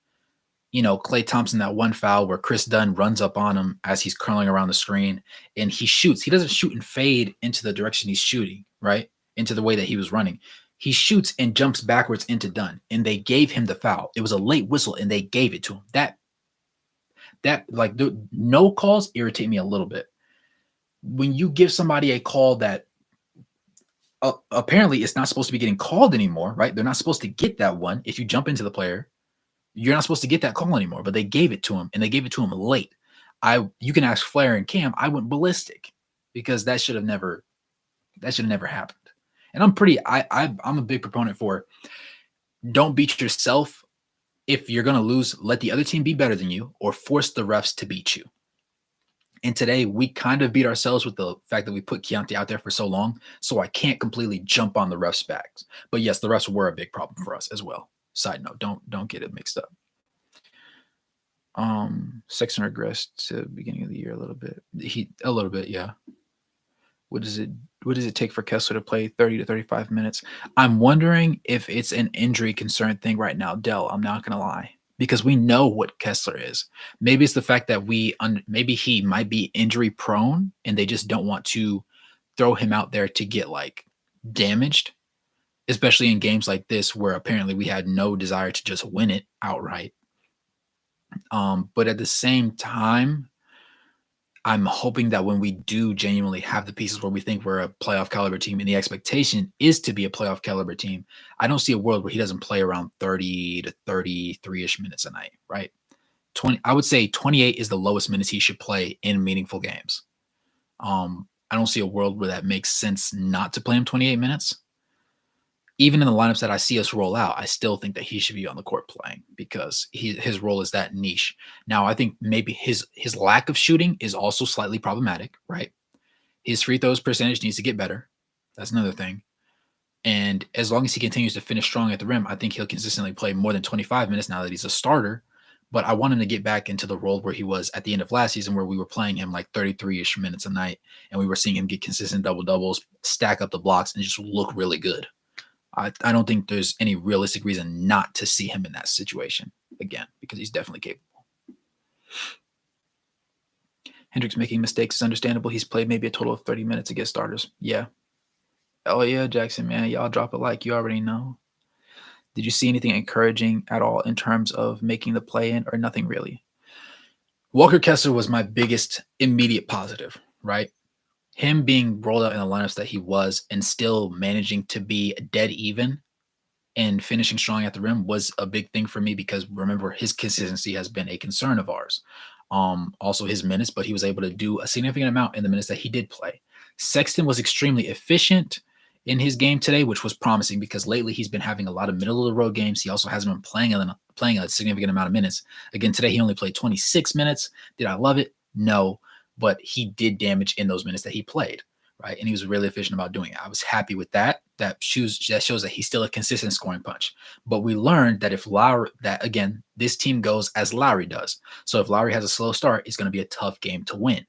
Klay Thompson that one foul where Chris Dunn runs up on him as he's curling around the screen and he shoots, he doesn't shoot and fade into the direction he's shooting, right? Into the way that he was running. He shoots and jumps backwards into Dunn, and they gave him the foul. It was a late whistle, and they gave it to him. The no calls irritate me a little bit. When you give somebody a call that apparently it's not supposed to be getting called anymore, right? They're not supposed to get that one. If you jump into the player, you're not supposed to get that call anymore, but they gave it to him, and they gave it to him late. you can ask Flair and Cam, I went ballistic because that should have never happened. And I'm a big proponent for don't beat yourself. If you're going to lose, let the other team be better than you or force the refs to beat you. And today we kind of beat ourselves with the fact that we put Keyonte out there for so long. So I can't completely jump on the refs' backs. But yes, the refs were a big problem for us as well. Side note, don't get it mixed up. Sexton regressed to the beginning of the year a little bit. A little bit, yeah. What does it take for Kessler to play 30 to 35 minutes? I'm wondering if it's an injury concern thing right now, Dell. I'm not gonna lie. Because we know what Kessler is. Maybe it's the fact that maybe he might be injury prone and they just don't want to throw him out there to get like damaged, especially in games like this where apparently we had no desire to just win it outright. But at the same time, I'm hoping that when we do genuinely have the pieces where we think we're a playoff caliber team and the expectation is to be a playoff caliber team, I don't see a world where he doesn't play around 30 to 33-ish minutes a night, right? I would say 28 is the lowest minutes he should play in meaningful games. I don't see a world where that makes sense not to play him 28 minutes. Even in the lineups that I see us roll out, I still think that he should be on the court playing because his role is that niche. Now, I think maybe his lack of shooting is also slightly problematic, right? His free throws percentage needs to get better. That's another thing. And as long as he continues to finish strong at the rim, I think he'll consistently play more than 25 minutes now that he's a starter. But I want him to get back into the role where he was at the end of last season, where we were playing him like 33-ish minutes a night, and we were seeing him get consistent double-doubles, stack up the blocks, and just look really good. I don't think there's any realistic reason not to see him in that situation again, because he's definitely capable. Hendricks making mistakes is understandable. He's played maybe a total of 30 minutes against starters. Yeah. Oh, yeah, Jackson, man. Y'all drop a like. You already know. Did you see anything encouraging at all in terms of making the play-in or nothing really? Walker Kessler was my biggest immediate positive, right? Him being rolled out in the lineups that he was and still managing to be dead even and finishing strong at the rim was a big thing for me because remember, his consistency has been a concern of ours. Also his minutes, but he was able to do a significant amount in the minutes that he did play. Sexton was extremely efficient in his game today, which was promising because lately he's been having a lot of middle of the road games. He also hasn't been playing a significant amount of minutes. Again, today he only played 26 minutes. Did I love it? No, but he did damage in those minutes that he played, right? And he was really efficient about doing it. I was happy with that. That shows that he's still a consistent scoring punch. But we learned that again, this team goes as Lowry does. So if Lowry has a slow start, it's going to be a tough game to win.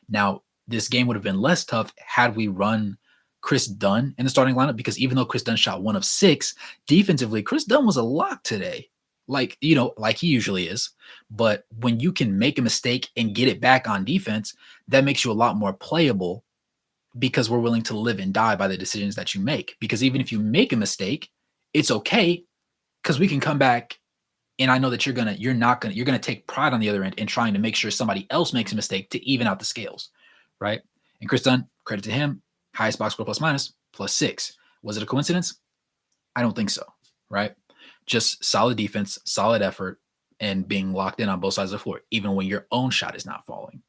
Now, this game would have been less tough had we run Chris Dunn in the starting lineup, because even though Chris Dunn shot 1 of 6 defensively, Chris Dunn was a lock today. Like he usually is. But when you can make a mistake and get it back on defense, that makes you a lot more playable because we're willing to live and die by the decisions that you make. Because even if you make a mistake, it's okay because we can come back. And I know that you're gonna take pride on the other end in trying to make sure somebody else makes a mistake to even out the scales, right? And Chris Dunn, credit to him, highest box score plus minus, +6. Was it a coincidence? I don't think so, right? Just solid defense, solid effort, and being locked in on both sides of the floor, even when your own shot is not falling.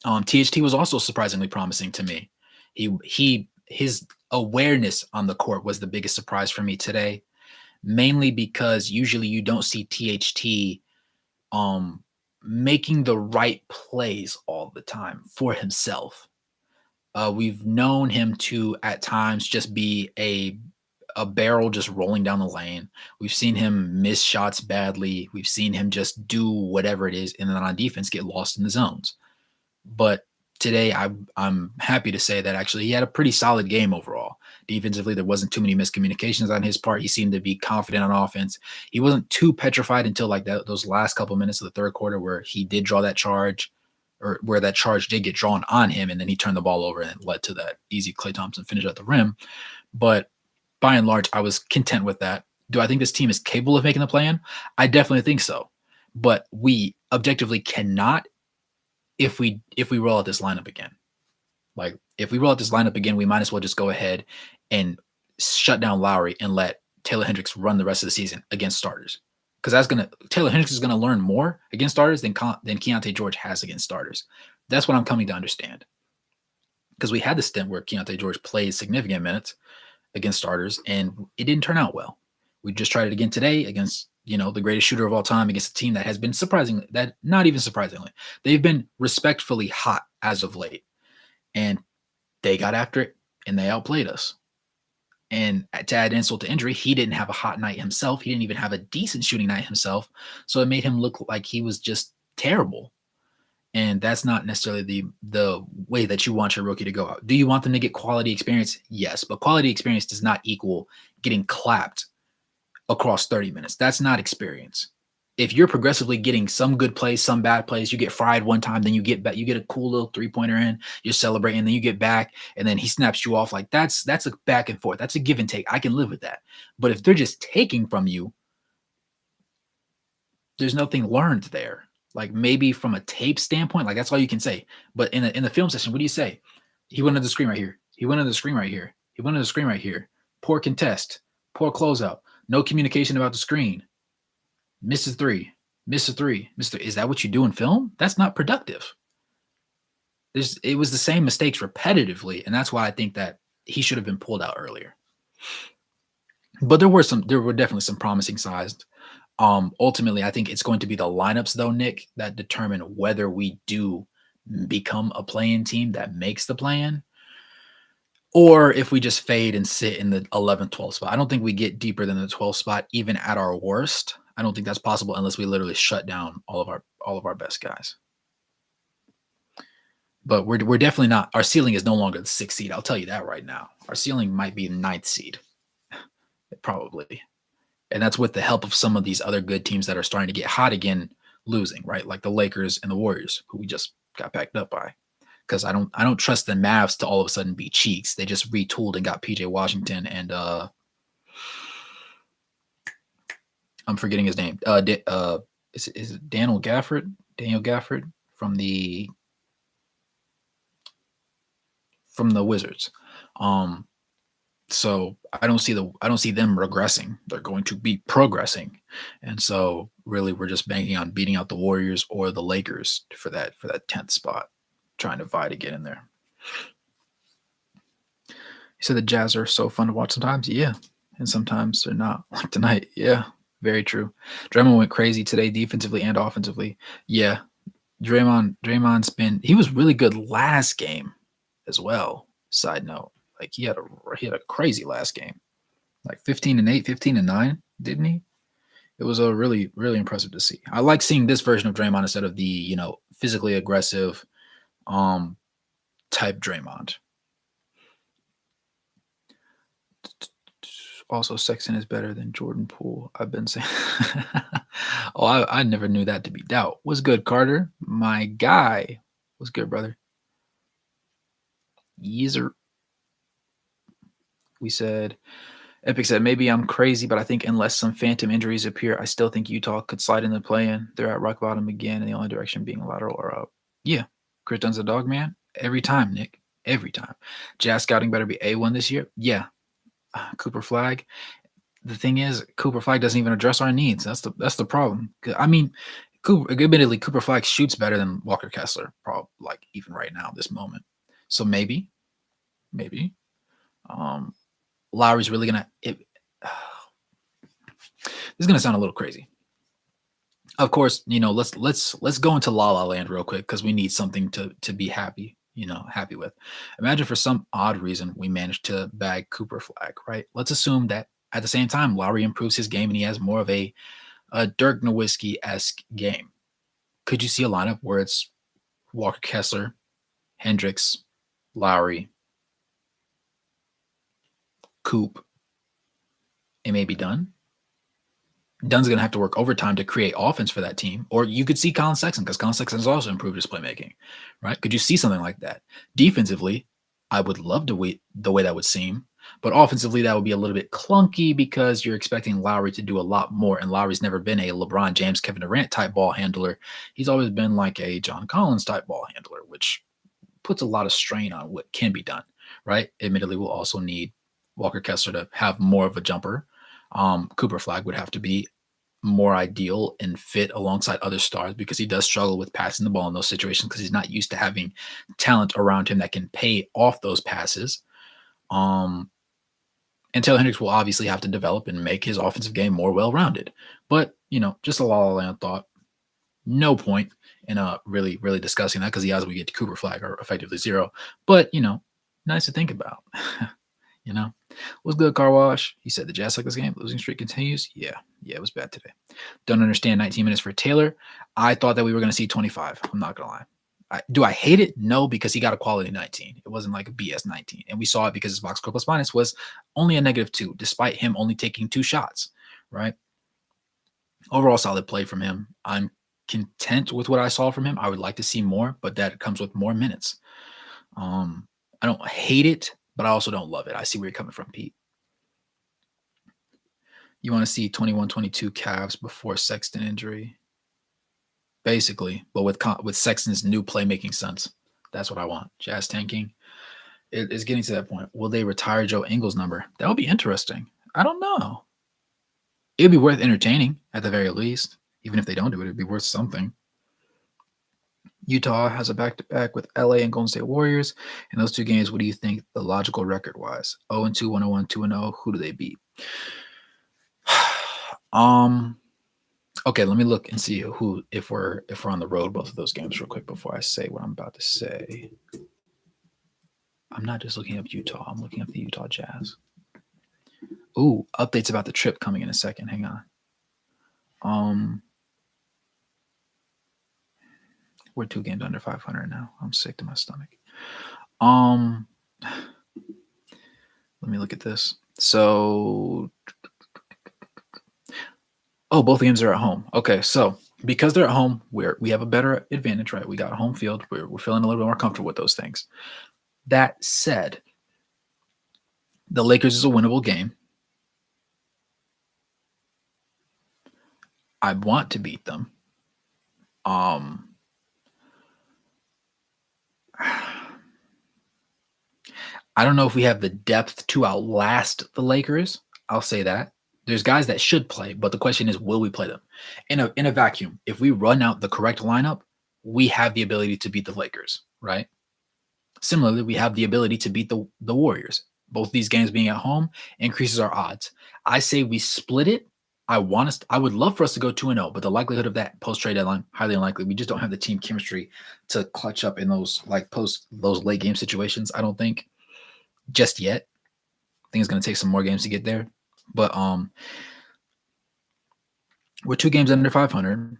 THT was also surprisingly promising to me. His awareness on the court was the biggest surprise for me today, mainly because usually you don't see THT making the right plays all the time for himself. We've known him to at times just be a barrel just rolling down the lane. We've seen him miss shots badly. We've seen him just do whatever it is, and then on defense get lost in the zones. But today, I'm happy to say that actually he had a pretty solid game overall. Defensively, there wasn't too many miscommunications on his part. He seemed to be confident on offense. He wasn't too petrified until like those last couple minutes of the third quarter where he did draw that charge, or where that charge did get drawn on him, and then he turned the ball over and it led to that easy Klay Thompson finish at the rim. But by and large, I was content with that. Do I think this team is capable of making the play-in? I definitely think so. But we objectively cannot if we roll out this lineup again. Like, if we roll out this lineup again, we might as well just go ahead and shut down Lowry and let Taylor Hendricks run the rest of the season against starters. because Taylor Hendricks is gonna learn more against starters than Keyonte George has against starters. That's what I'm coming to understand. Because we had the stint where Keyonte George played significant minutes against starters, and it didn't turn out well. We just tried it again today against the greatest shooter of all time against a team that has been not even surprisingly, they've been respectfully hot as of late, and they got after it and they outplayed us. And to add insult to injury, he didn't have a hot night himself. He didn't even have a decent shooting night himself. So it made him look like he was just terrible. And that's not necessarily the way that you want your rookie to go out. Do you want them to get quality experience? Yes, but quality experience does not equal getting clapped across 30 minutes. That's not experience. If you're progressively getting some good plays, some bad plays, you get fried one time, then you get back, you get a cool little 3-pointer in, you're celebrating, then you get back, and then he snaps you off. Like that's a back and forth. That's a give and take. I can live with that. But if they're just taking from you, there's nothing learned there. Like maybe from a tape standpoint, like that's all you can say. But in the film session, what do you say? He went under the screen right here. He went under the screen right here. He went under the screen right here. Poor contest. Poor closeout. No communication about the screen. Misses three. Misses three. Is that what you do in film? That's not productive. It was the same mistakes repetitively, and that's why I think that he should have been pulled out earlier. But there were definitely some promising signs. Ultimately, I think it's going to be the lineups, though, Nick, that determine whether we do become a play-in team that makes the play-in, or if we just fade and sit in the 11th, 12th spot. I don't think we get deeper than the 12th spot, even at our worst. I don't think that's possible unless we literally shut down all of our best guys. But we're definitely not. Our ceiling is no longer the 6th seed. I'll tell you that right now. Our ceiling might be the 9th seed, probably. And that's with the help of some of these other good teams that are starting to get hot again, losing, right? Like the Lakers and the Warriors, who we just got packed up by. Because I don't trust the Mavs to all of a sudden be cheeks. They just retooled and got PJ Washington and I'm forgetting his name. Is it Daniel Gafford? Daniel Gafford from the Wizards. So I don't see them regressing. They're going to be progressing. And so really we're just banking on beating out the Warriors or the Lakers for that 10th spot, trying to vie to get in there. You said the Jazz are so fun to watch sometimes. Yeah. And sometimes they're not, like tonight. Yeah. Very true. Draymond went crazy today defensively and offensively. Yeah. Draymond's he was really good last game as well. Side note. Like he had a crazy last game, like 15-8, 15-9, didn't he? It was a really, really impressive to see. I like seeing this version of Draymond instead of the physically aggressive, type Draymond. Also, Sexton is better than Jordan Poole. I've been saying. Oh, I never knew that to be doubt. What's good, Carter? My guy. What's good, brother? Yeezer. We said, Epic said, maybe I'm crazy, but I think unless some phantom injuries appear, I still think Utah could slide in the play-in. They're at rock bottom again, and the only direction being lateral or up. Yeah. Chris Dunn's a dog, man. Every time, Nick. Every time. Jazz scouting better be A1 this year. Yeah. Cooper Flag. The thing is, Cooper Flag doesn't even address our needs. That's the problem. I mean, admittedly, Cooper Flag shoots better than Walker Kessler, probably, like even right now, this moment. So maybe. Lowry's really gonna. This is gonna sound a little crazy. Of course, let's go into La La Land real quick because we need something to be happy with. Imagine for some odd reason we managed to bag Cooper Flag, right? Let's assume that at the same time Lowry improves his game and he has more of a Dirk Nowitzki-esque game. Could you see a lineup where it's Walker Kessler, Hendricks, Lowry, Coop, and maybe Dunn? Dunn's going to have to work overtime to create offense for that team. Or you could see Collin Sexton because Collin Sexton has also improved his playmaking, right? Could you see something like that? Defensively, I would love the way that would seem. But offensively, that would be a little bit clunky because you're expecting Lowry to do a lot more. And Lowry's never been a LeBron James, Kevin Durant type ball handler. He's always been like a John Collins type ball handler, which puts a lot of strain on what can be done, right? Admittedly, we'll also need Walker Kessler to have more of a jumper. Cooper Flag would have to be more ideal and fit alongside other stars because he does struggle with passing the ball in those situations because he's not used to having talent around him that can pay off those passes. And Taylor Hendricks will obviously have to develop and make his offensive game more well-rounded. But, just a La La Land thought. No point in really, really discussing that because the odds we get to Cooper Flag are effectively zero. But, nice to think about. What's good, Car Wash? He said the Jazz suck this game. Losing streak continues. Yeah, it was bad today. Don't understand 19 minutes for Taylor. I thought that we were going to see 25. I'm not going to lie. Do I hate it? No, because he got a quality 19. It wasn't like a BS 19. And we saw it because his box score plus minus was only a -2, despite him only taking 2 shots, right? Overall, solid play from him. I'm content with what I saw from him. I would like to see more, but that comes with more minutes. I don't hate it, but I also don't love it. I see where you're coming from, Pete. You want to see 21-22 Cavs before Sexton injury? Basically, but with Sexton's new playmaking sense. That's what I want. Jazz tanking. It is getting to that point. Will they retire Joe Ingles' number? That would be interesting. I don't know. It would be worth entertaining at the very least. Even if they don't do it, it'd be worth something. Utah has a back-to-back with LA and Golden State Warriors. In those 2 games, what do you think the logical record-wise? 0-2, 101, 2-0. Who do they beat? Okay, let me look and see who if we're on the road both of those games real quick before I say what I'm about to say. I'm not just looking up Utah. I'm looking up the Utah Jazz. Ooh, updates about the trip coming in a second. Hang on. We're 2 games under 500 now. I'm sick to my stomach. Let me look at this. So, both games are at home. Okay, so because they're at home, we have a better advantage, right? We got a home field. We're feeling a little bit more comfortable with those things. That said, the Lakers is a winnable game. I want to beat them. I don't know if we have the depth to outlast the Lakers. I'll say that. There's guys that should play, but the question is, will we play them? In a vacuum, if we run out the correct lineup, we have the ability to beat the Lakers, right? Similarly, we have the ability to beat the Warriors. Both these games being at home increases our odds. I say we split it. I would love for us to go 2-0, but the likelihood of that post-trade deadline, highly unlikely. We just don't have the team chemistry to clutch up in those those late game situations, I don't think. Just yet. I think it's going to take some more games to get there. But we're 2 games under 500.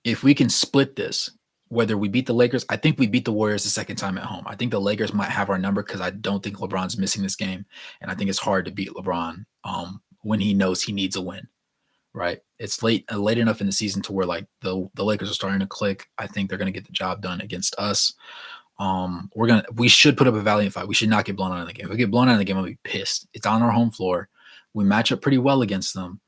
If we can split this, whether we beat the Lakers, I think we beat the Warriors the second time at home. I think the Lakers might have our number because I don't think LeBron's missing this game. And I think it's hard to beat LeBron when he knows he needs a win, right? It's late enough in the season to where the Lakers are starting to click. I think they're going to get the job done against us. We should put up a valiant fight. We should not get blown out of the game. If we get blown out of the game, I'll be pissed. It's on our home floor. We match up pretty well against them.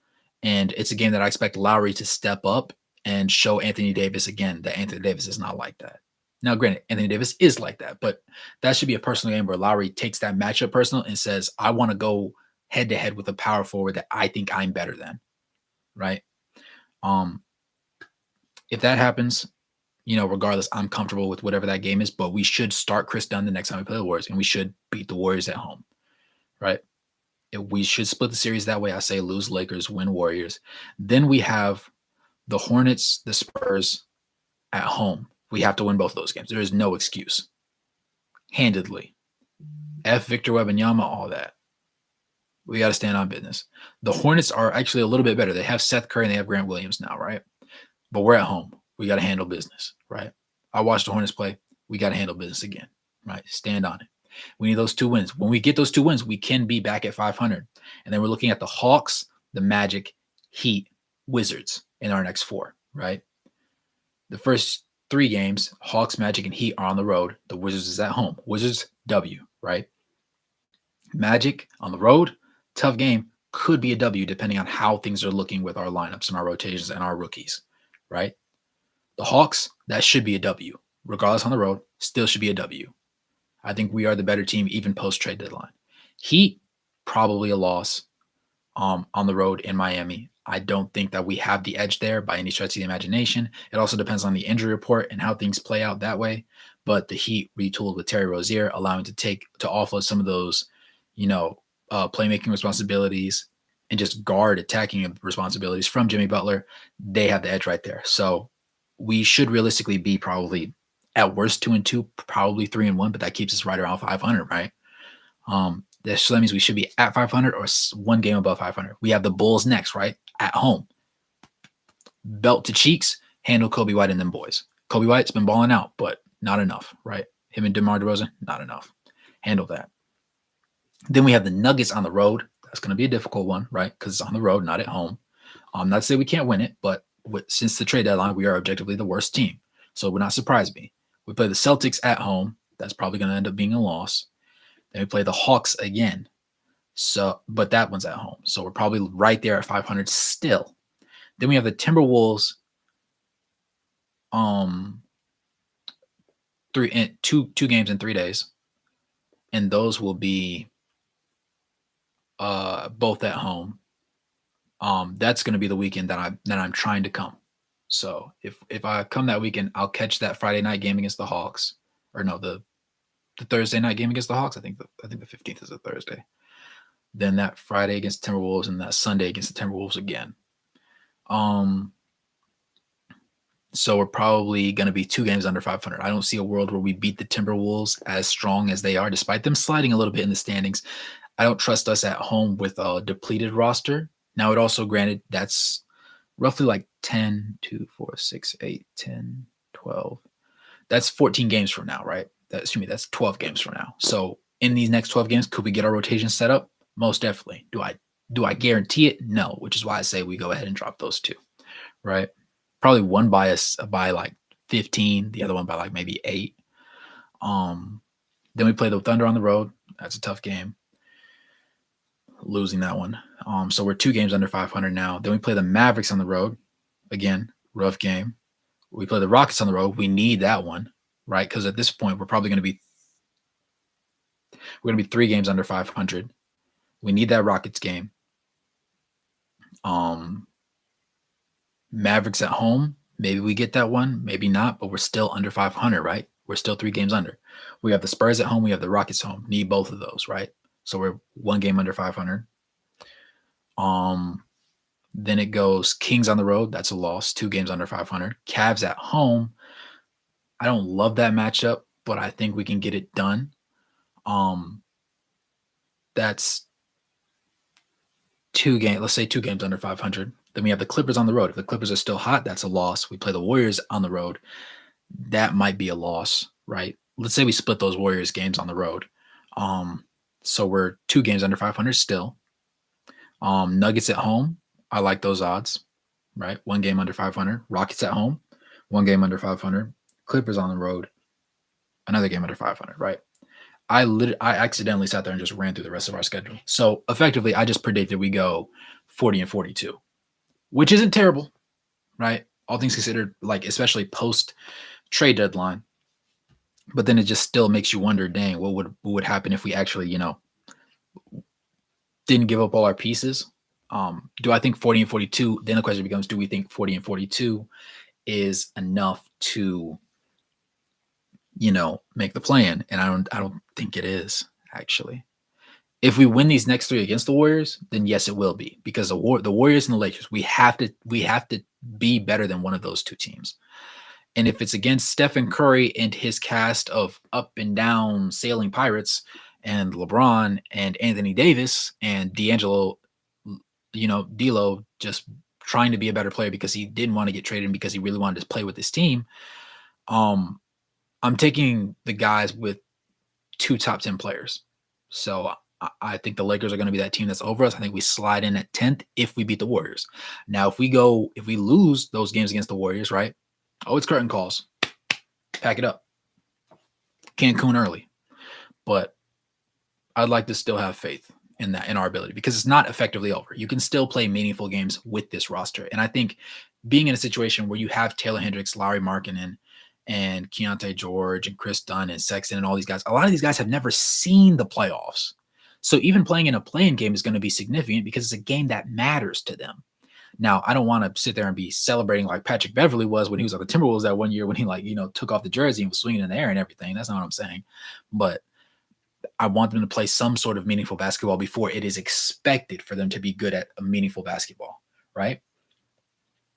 And it's a game that I expect Lowry to step up and show Anthony Davis again that Anthony Davis is not like that. Now, granted, Anthony Davis is like that, but that should be a personal game where Lowry takes that matchup personal and says, I want to go head-to-head with a power forward that I think I'm better than, right? If that happens, regardless, I'm comfortable with whatever that game is, but we should start Chris Dunn the next time we play the Warriors, and we should beat the Warriors at home, right? We should split the series that way. I say lose Lakers, win Warriors. Then we have the Hornets, the Spurs at home. We have to win both of those games. There is no excuse. Handedly. F Victor Wembanyama, all that. We got to stand on business. The Hornets are actually a little bit better. They have Seth Curry and they have Grant Williams now, right? But we're at home. We got to handle business, right? I watched the Hornets play. We got to handle business again, right? Stand on it. We need those 2 wins. When we get those 2 wins, we can be back at 500. And then we're looking at the Hawks, the Magic, Heat, Wizards in our next 4, right? The first 3 games, Hawks, Magic, and Heat are on the road. The Wizards is at home. Wizards, W, right? Magic on the road, tough game, could be a W depending on how things are looking with our lineups and our rotations and our rookies, right? The Hawks, that should be a W. Regardless on the road, still should be a W. I think we are the better team even post-trade deadline. Heat, probably a loss on the road in Miami. I don't think that we have the edge there by any stretch of the imagination. It also depends on the injury report and how things play out that way. But the Heat retooled with Terry Rozier, allowing to offload some of those, playmaking responsibilities and just guard attacking responsibilities from Jimmy Butler. They have the edge right there. So we should realistically be probably at worst 2-2, probably 3-1, but that keeps us right around 500, right? So that means we should be at 500 or one game above 500. We have the Bulls next, right? At home. Belt to cheeks, handle Kobe White and them boys. Kobe White's been balling out, but not enough, right? Him and DeMar DeRozan, not enough. Handle that. Then we have the Nuggets on the road. That's going to be a difficult one, right? Because it's on the road, not at home. Not to say we can't win it, but since the trade deadline, we are objectively the worst team. So it would not surprise me. We play the Celtics at home. That's probably going to end up being a loss. Then we play the Hawks again. But that one's at home. So we're probably right there at 500 still. Then we have the Timberwolves. Two games in 3 days. And those will be both at home. That's going to be the weekend that I'm trying to come. So if I come that weekend, I'll catch that Friday night game against the Hawks. Or no, the Thursday night game against the Hawks. I think the 15th is a Thursday. Then that Friday against the Timberwolves and that Sunday against the Timberwolves again. So we're probably going to be 2 games under 500. I don't see a world where we beat the Timberwolves as strong as they are, despite them sliding a little bit in the standings. I don't trust us at home with a depleted roster. Now, it also, granted, that's roughly like 10, 2, 4, 6, 8, 10, 12. That's 14 games from now, right? That's 12 games from now. So in these next 12 games, could we get our rotation set up? Most definitely. Do I guarantee it? No, which is why I say we go ahead and drop those 2, right? Probably one by like 15, the other one by like maybe 8. Then we play the Thunder on the road. That's a tough game. Losing that one. So we're 2 games under 500 now. Then we play the Mavericks on the road. Again, rough game. We play the Rockets on the road. We need that one, right? Because at this point, we're going to be 3 games under 500. We need that Rockets game. Mavericks at home. Maybe we get that one, maybe not, but we're still under 500, right? We're still 3 games under. We have the Spurs at home. We have the Rockets home. Need both of those, right? So we're 1 game under 500. Then it goes Kings on the road. That's a loss. 2 games under 500. Cavs at home. I don't love that matchup, but I think we can get it done. That's 2 games. Let's say 2 games under 500. Then we have the Clippers on the road. If the Clippers are still hot, that's a loss. We play the Warriors on the road. That might be a loss, right? Let's say we split those Warriors games on the road. So we're 2 games under 500 still. Nuggets at home. I like those odds, right? 1 game under 500. Rockets at home. 1 game under 500. Clippers on the road. Another game under 500, right? I accidentally sat there and just ran through the rest of our schedule. So effectively, I just predicted we go 40 and 42, which isn't terrible, right? All things considered, like especially post trade deadline. But then it just still makes you wonder, dang, what would happen if we actually, didn't give up all our pieces? Do I think 40 and 42? Then the question becomes, do we think 40 and 42 is enough to, make the play-in? And I don't think it is, actually. If we win these next 3 against the Warriors, then yes, it will be, because the Warriors and the Lakers, we have to be better than one of those 2 teams. And if it's against Stephen Curry and his cast of up and down sailing pirates, and LeBron and Anthony Davis and D'Angelo, D'Lo just trying to be a better player because he didn't want to get traded and because he really wanted to play with his team, I'm taking the guys with 2 top 10 players. So I think the Lakers are going to be that team that's over us. I think we slide in at 10th if we beat the Warriors. Now, if we lose those games against the Warriors, right? Oh, it's curtain calls. Pack it up. Cancun early. But I'd like to still have faith in our ability, because it's not effectively over. You can still play meaningful games with this roster. And I think being in a situation where you have Taylor Hendricks, Lauri Markkanen, and Keyonte George and Chris Dunn and Sexton and all these guys, a lot of these guys have never seen the playoffs. So even playing in a play-in game is going to be significant because it's a game that matters to them. Now, I don't want to sit there and be celebrating like Patrick Beverly was when he was on the Timberwolves that one year when he took off the jersey and was swinging in the air and everything. That's not what I'm saying. But I want them to play some sort of meaningful basketball before it is expected for them to be good at a meaningful basketball, right?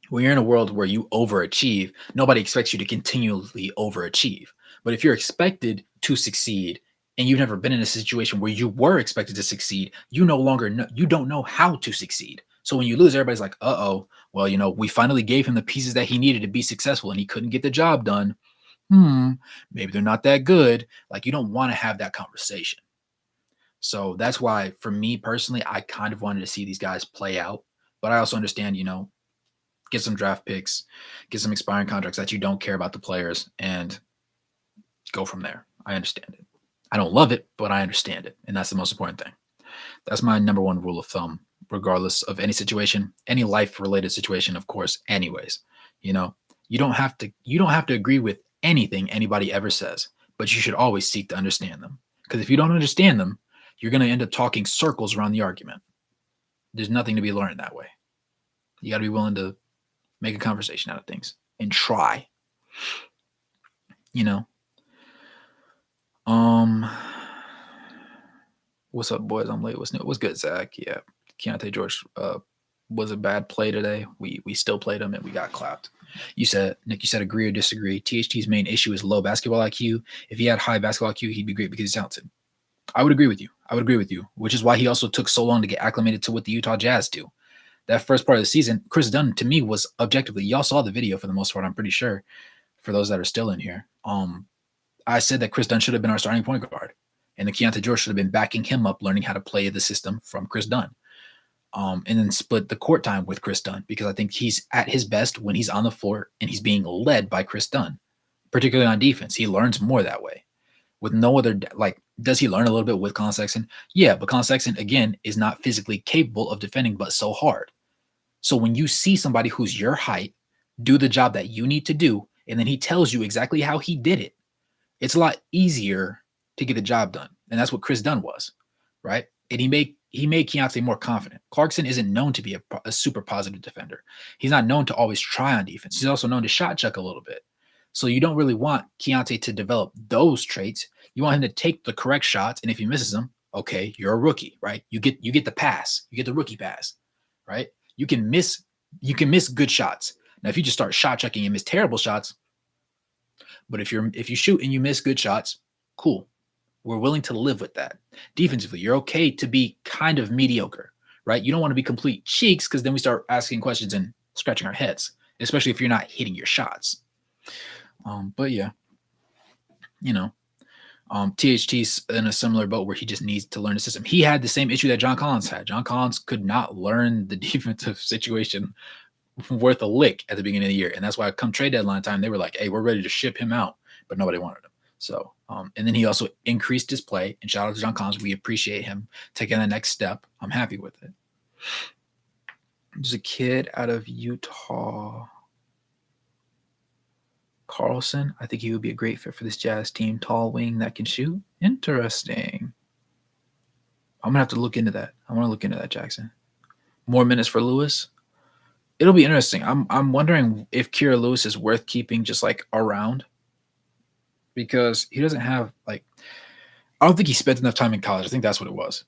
When you're in a world where you overachieve, nobody expects you to continually overachieve. But if you're expected to succeed and you've never been in a situation where you were expected to succeed, you no longer know, you don't know how to succeed. So when you lose, everybody's like, uh-oh, well, we finally gave him the pieces that he needed to be successful and he couldn't get the job done. Maybe they're not that good. Like, you don't want to have that conversation. So that's why, for me personally, I kind of wanted to see these guys play out. But I also understand, get some draft picks, get some expiring contracts that you don't care about the players, and go from there. I understand it. I don't love it, but I understand it. And that's the most important thing. That's my number one rule of thumb, regardless of any situation, any life-related situation, of course, anyways. You don't have to agree with anything anybody ever says, but you should always seek to understand them. Because if you don't understand them, you're going to end up talking circles around the argument. There's nothing to be learned that way. You got to be willing to make a conversation out of things and try. What's up, boys? I'm late. What's new? What's good, Zach? Yeah, Keyonte George was a bad play today. We still played him and we got clapped. Nick, you said agree or disagree. THT's main issue is low basketball IQ. If he had high basketball IQ, he'd be great because he's talented. I would agree with you, which is why he also took so long to get acclimated to what the Utah Jazz do. That first part of the season, Chris Dunn, to me, was objectively, y'all saw the video for the most part, I'm pretty sure, for those that are still in here. I said that Chris Dunn should have been our starting point guard, and the Keyonte George should have been backing him up, learning how to play the system from Chris Dunn. And then split the court time with Chris Dunn, because I think he's at his best when he's on the floor and he's being led by Chris Dunn, particularly on defense. He learns more that way. With no other, does he learn a little bit with Collin Sexton? Yeah, but Collin Sexton, again, is not physically capable of defending, but so hard. So when you see somebody who's your height do the job that you need to do, and then he tells you exactly how he did it, it's a lot easier to get the job done. And that's what Chris Dunn was, right? And he made Keyonte more confident. Clarkson isn't known to be a super positive defender. He's not known to always try on defense. He's also known to shot chuck a little bit. So you don't really want Keyonte to develop those traits. You want him to take the correct shots, and if he misses them, okay, you're a rookie, right? You get the pass. You get the rookie pass, right? You can miss good shots. Now, if you just start shot checking and miss terrible shots, but if you shoot and you miss good shots, cool. We're willing to live with that. Defensively, you're okay to be kind of mediocre, right? You don't want to be complete cheeks, because then we start asking questions and scratching our heads, especially if you're not hitting your shots. But yeah, THT's in a similar boat where he just needs to learn the system. He had the same issue that John Collins had. John Collins could not learn the defensive situation worth a lick at the beginning of the year. And that's why come trade deadline time, they were like, hey, we're ready to ship him out, but nobody wanted him. So, and then he also increased his play, and shout out to John Collins. We appreciate him taking the next step. I'm happy with it. There's a kid out of Utah, Carlson. I think he would be a great fit for this Jazz team. Tall wing that can shoot. Interesting. I'm going to have to look into that. I want to look into that, Jackson. More minutes for Lewis. It'll be interesting. I'm wondering if Kira Lewis is worth keeping just around, because he doesn't have I don't think he spent enough time in college. I think that's what it was.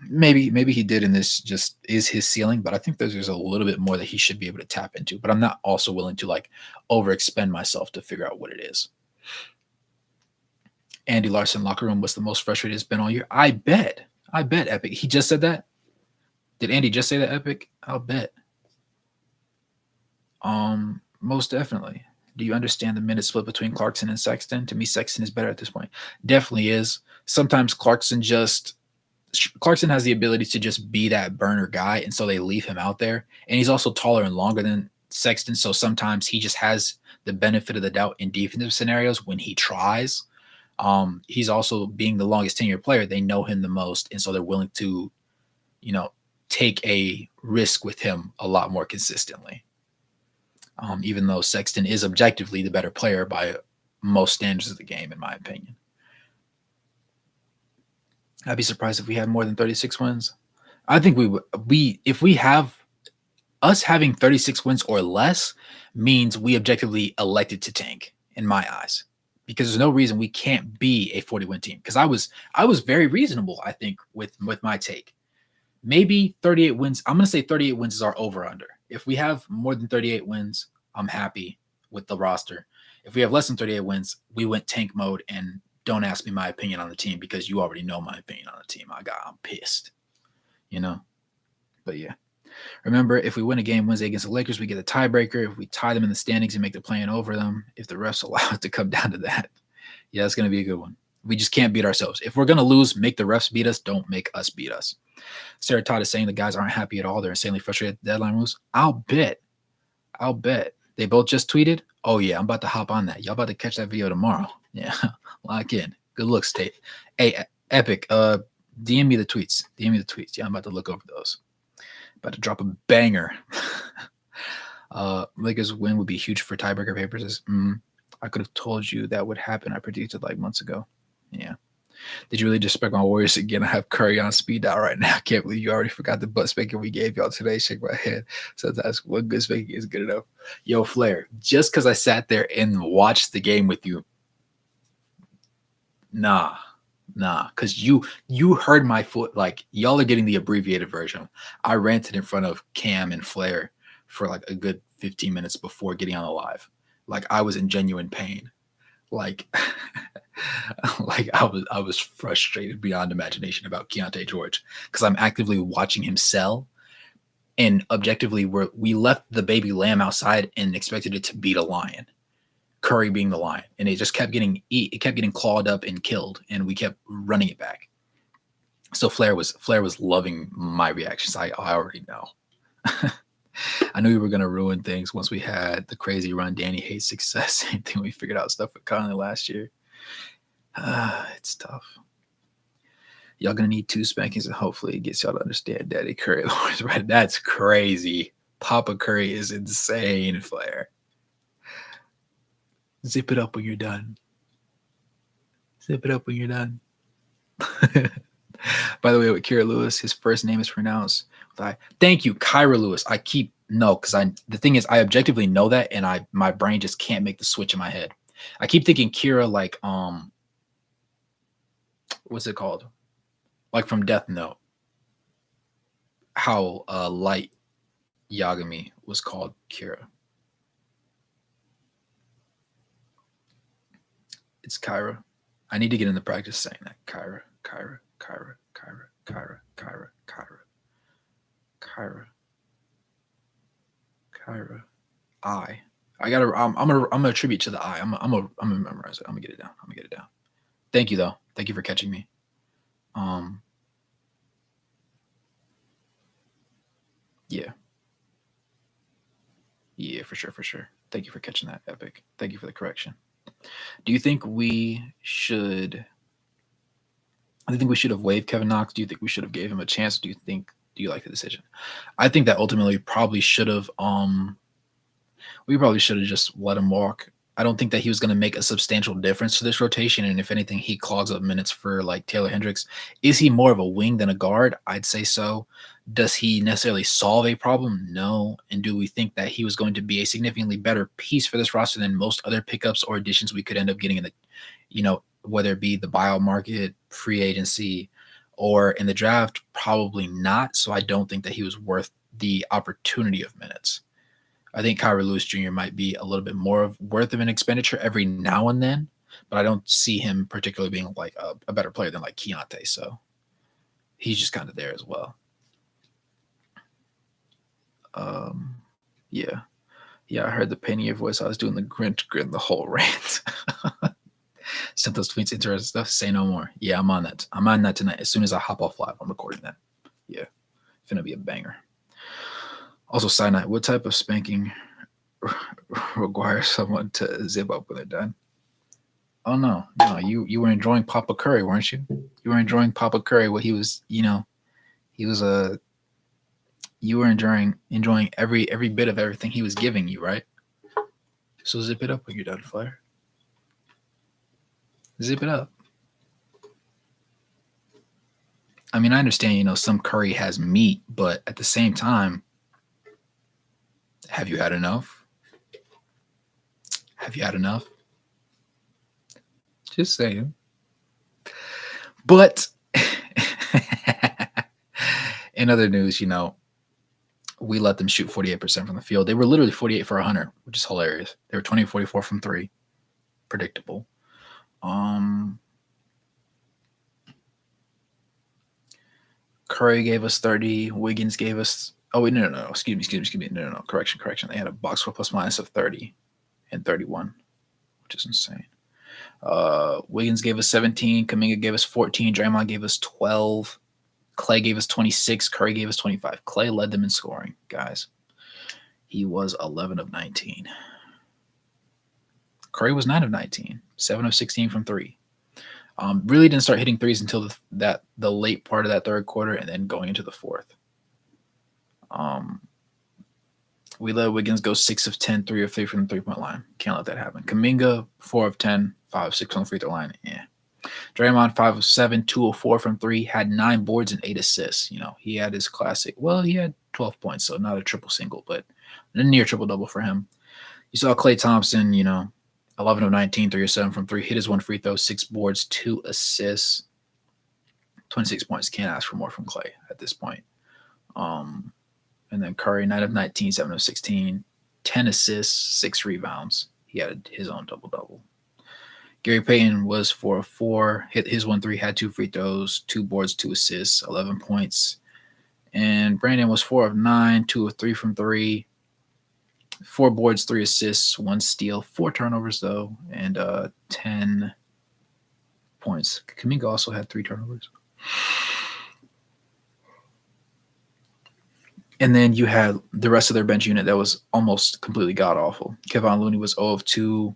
Maybe he did, and this just is his ceiling, but I think there's a little bit more that he should be able to tap into. But I'm not also willing to overexpend myself to figure out what it is. Andy Larson locker room was the most frustrated it's been all year. I bet Epic. He just said that. Did Andy just say that, Epic? I'll bet. Most definitely. Do you understand the minute split between Clarkson and Sexton? To me, Sexton is better at this point. Definitely is. Sometimes Clarkson has the ability to just be that burner guy, and so they leave him out there. And he's also taller and longer than Sexton, so sometimes he just has the benefit of the doubt in defensive scenarios when he tries. He's also, being the longest tenured player, they know him the most, and so they're willing to, take a risk with him a lot more consistently. Even though Sexton is objectively the better player by most standards of the game, in my opinion. I'd be surprised if we had more than 36 wins. I think if we have us having 36 wins or less means we objectively elected to tank in my eyes, because there's no reason we can't be a 40-win team. Because I was very reasonable, I think, with my take. Maybe 38 wins. I'm gonna say 38 wins is our over under. If we have more than 38 wins, I'm happy with the roster. If we have less than 38 wins, we went tank mode, and don't ask me my opinion on the team because you already know my opinion on the team. I'm pissed, you know. But yeah. Remember, if we win a game Wednesday against the Lakers, we get a tiebreaker. If we tie them in the standings and make the play-in over them, if the refs allow it to come down to that, yeah, it's going to be a good one. We just can't beat ourselves. If we're going to lose, make the refs beat us. Don't make us beat us. Sarah Todd is saying the guys aren't happy at all. They're insanely frustrated at the deadline moves. I'll bet. They both just tweeted. Oh, yeah, I'm about to hop on that. Y'all about to catch that video tomorrow. Yeah, lock in. Good luck, State. Hey, Epic, DM me the tweets. Yeah, I'm about to look over those. About to drop a banger. Lakers win would be huge for tiebreaker papers. I could have told you that would happen. I predicted like months ago. Yeah. Did you really disrespect my Warriors again? I have Curry on speed dial right now. I can't believe you already forgot the butt spanking we gave y'all today. Shake my head. Sometimes one good spanking is good enough. Yo, Flair, just because I sat there and watched the game with you, nah, because you heard my foot. Like, y'all are getting the abbreviated version. I ranted in front of Cam and Flair for like a good 15 minutes before getting on the live. Like, I was in genuine pain. Like, like I was frustrated beyond imagination about Keyonte George, because I'm actively watching him sell, and objectively we left the baby lamb outside and expected it to beat a lion. Curry being the lion, and it just kept getting clawed up and killed, and we kept running it back. So Flair was loving my reactions. I already know. I knew we were gonna ruin things once we had the crazy run. Danny hates success. Same thing we figured out stuff with Conley last year. It's tough. Y'all gonna need 2 spankings, and hopefully it gets y'all to understand Daddy Curry. Right? That's crazy. Papa Curry is insane, Flair. Zip it up when you're done. Zip it up when you're done. By the way, with Kyra Lewis, his first name is pronounced with I. Thank you, Kyra Lewis. The thing is, I objectively know that, and my brain just can't make the switch in my head. I keep thinking Kira like what's it called? Like from Death Note. How Light Yagami was called Kira. It's Kyra. I need to get in the practice saying that. Kyra. I'm gonna attribute to the I. I'm gonna memorize it. I'm gonna get it down. Thank you though. Thank you for catching me. Yeah, for sure. Thank you for catching that, Epic. Thank you for the correction. Do you think we should have waived Kevin Knox? Do you think we should have gave him a chance? Do you like the decision? I think that ultimately probably should have we probably should have just let him walk. I don't think that he was going to make a substantial difference to this rotation, and if anything, he clogs up minutes for like Taylor Hendricks. Is he more of a wing than a guard? I'd say so. Does he necessarily solve a problem? No. And do we think that he was going to be a significantly better piece for this roster than most other pickups or additions we could end up getting in the, whether it be the buyout market, free agency, or in the draft? Probably not. So I don't think that he was worth the opportunity of minutes. I think Kyra Lewis Jr. might be a little bit more worth of an expenditure every now and then, but I don't see him particularly being like a better player than like Keyonte. So he's just kind of there as well. Yeah, I heard the pain in your voice. I was doing the grin the whole rant. Sent those tweets, interesting stuff. Say no more. Yeah, I'm on that. I'm on that tonight. As soon as I hop off live, I'm recording that. Yeah, it's gonna be a banger. Also, side note, what type of spanking requires someone to zip up when they're done? Oh no, you were enjoying Papa Curry, weren't you? You were enjoying Papa Curry. What he was, he was you were enjoying every bit of everything he was giving you, right? So zip it up when you're done, Flair. Zip it up. I mean, I understand, some curry has meat, but at the same time, have you had enough? Have you had enough? Just saying. But in other news, we let them shoot 48% from the field. They were literally 48 for 100, which is hilarious. They were 20-44 from three. Predictable. Curry gave us 30. Wiggins gave us. Oh wait, no. Excuse me. No. Correction. They had a box score plus minus of 30 and 31, which is insane. Wiggins gave us 17. Kuminga gave us 14. Draymond gave us 12. Klay gave us 26. Curry gave us 25. Klay led them in scoring, guys. He was 11 of 19. Curry was 9 of 19. 7 of 16 from three. Really didn't start hitting threes until the late part of that third quarter and then going into the fourth. We let Wiggins go 6 of 10, 3 of 3 from the three-point line. Can't let that happen. Kuminga, 4 of 10, 5 of 6 on the free throw line. Yeah. Draymond, 5 of 7, 2 of 4 from 3, had 9 boards and 8 assists. He had his classic. Well, he had 12 points, so not a triple single, but a near triple double for him. You saw Klay Thompson, 11 of 19, 3 of 7 from 3, hit his 1 free throw, 6 boards, 2 assists, 26 points. Can't ask for more from Klay at this point. And then Curry, 9 of 19, 7 of 16, 10 assists, 6 rebounds. He had his own double-double. Gary Payton was 4 of 4, hit his 1-3, had 2 free throws, 2 boards, 2 assists, 11 points. And Brandon was 4 of 9, 2 of 3 from 3, 4 boards, 3 assists, 1 steal, 4 turnovers, though, and 10 points. Kuminga also had 3 turnovers. And then you had the rest of their bench unit that was almost completely god-awful. Kevon Looney was 0 of 2.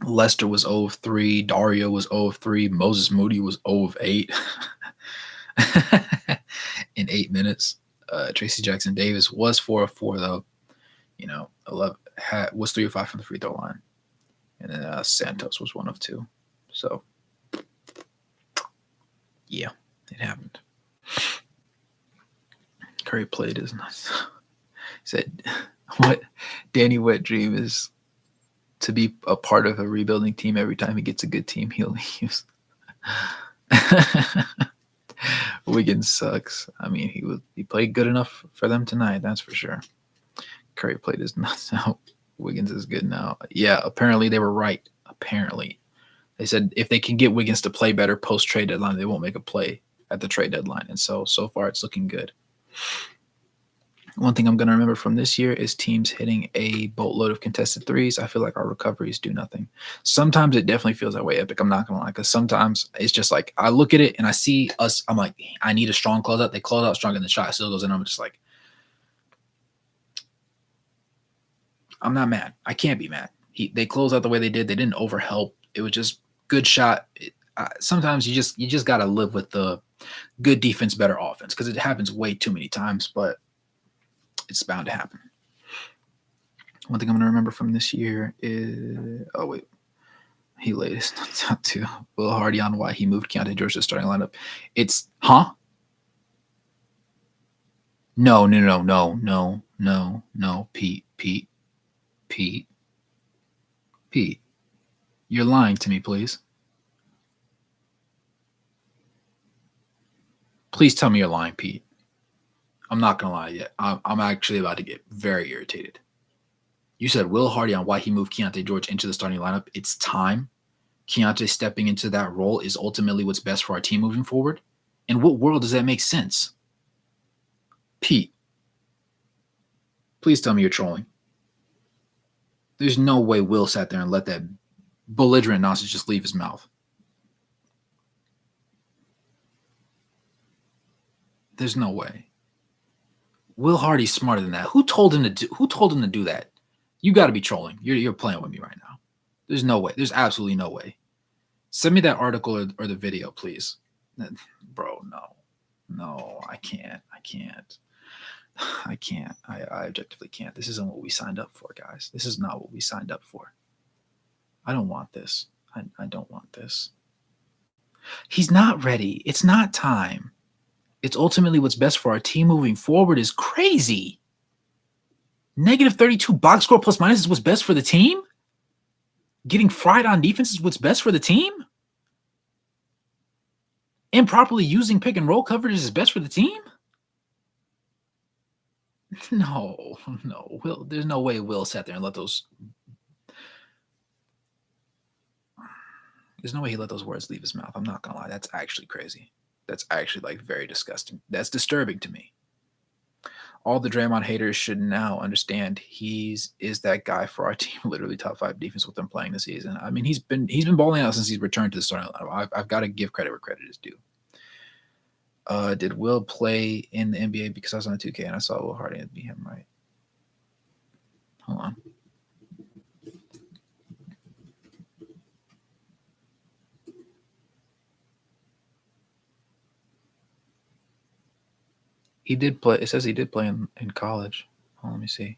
Lester was 0 of 3. Dario was 0 of 3. Moses Moody was 0 of 8 in 8 minutes. Tracy Jackson Davis was 4 of 4, though. 11 was 3 of 5 from the free throw line. And then Santos was 1 of 2. So, yeah, it happened. Curry played his nuts. He said, "What Danny Wet dream is to be a part of a rebuilding team. Every time he gets a good team, he'll leave." Wiggins sucks. I mean, he played good enough for them tonight, that's for sure. Curry played his nuts out. Wiggins is good now. Yeah, apparently they were right. Apparently. They said if they can get Wiggins to play better post-trade deadline, they won't make a play at the trade deadline. And so far it's looking good. One thing I'm going to remember from this year is teams hitting a boatload of contested threes. I feel like our recoveries do nothing. Sometimes it definitely feels that way, Epic. I'm not going to lie, because sometimes it's just like I look at it and I see us. I'm like, I need a strong closeout. They close out strong and the shot still goes in. I'm just like, I'm not mad. I can't be mad. They closed out the way they did. They didn't overhelp. It was just good shot. Sometimes you just got to live with the good defense, better offense, because it happens way too many times, but it's bound to happen. One thing I'm going to remember from this year is, he laid his nuts out too. Will Hardy on why he moved Keyonte George to the starting lineup. It's, No, Pete. You're lying to me, please. Please tell me you're lying, Pete. I'm not going to lie yet. I'm actually about to get very irritated. You said Will Hardy on why he moved Keyonte George into the starting lineup. It's time. Keyonte stepping into that role is ultimately what's best for our team moving forward. In what world does that make sense? Pete, please tell me you're trolling. There's no way Will sat there and let that belligerent nonsense just leave his mouth. There's no way. Will Hardy's smarter than that. Who told him to do that? You got to be trolling. You're playing with me right now. There's no way. There's absolutely no way. Send me that article or the video, please. Bro, no, I can't. I objectively can't. This isn't what we signed up for, guys. This is not what we signed up for. I don't want this. I don't want this. He's not ready. It's not time. It's ultimately what's best for our team moving forward is crazy. Negative 32 box score plus minus is what's best for the team? Getting fried on defense is what's best for the team? Improperly using pick and roll coverage is best for the team? No. Will, there's no way Will sat there and let those. There's no way he let those words leave his mouth. I'm not gonna lie. That's actually crazy. That's actually like very disgusting. That's disturbing to me. All the Draymond haters should now understand is that guy for our team. Literally top 5 defense with them playing this season. I mean, he's been balling out since he's returned to the starting lineup. I've got to give credit where credit is due. Did Will play in the NBA? Because I was on the 2K and I saw Will Hardy and beat him, right? Hold on. He did play. It says he did play in college. Oh, let me see.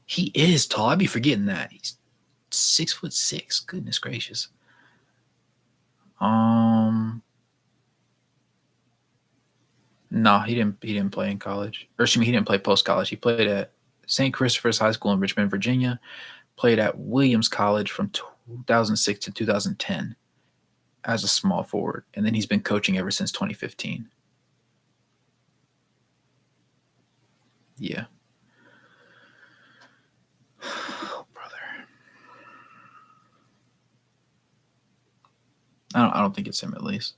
He is tall. I'd be forgetting that. He's 6'6". Goodness gracious. No, he didn't play in college. Or excuse me, he didn't play post college. He played at St. Christopher's High School in Richmond, Virginia. Played at Williams College from 2006 to 2010 as a small forward, and then he's been coaching ever since 2015. Yeah. Oh, brother. I don't think it's him, at least.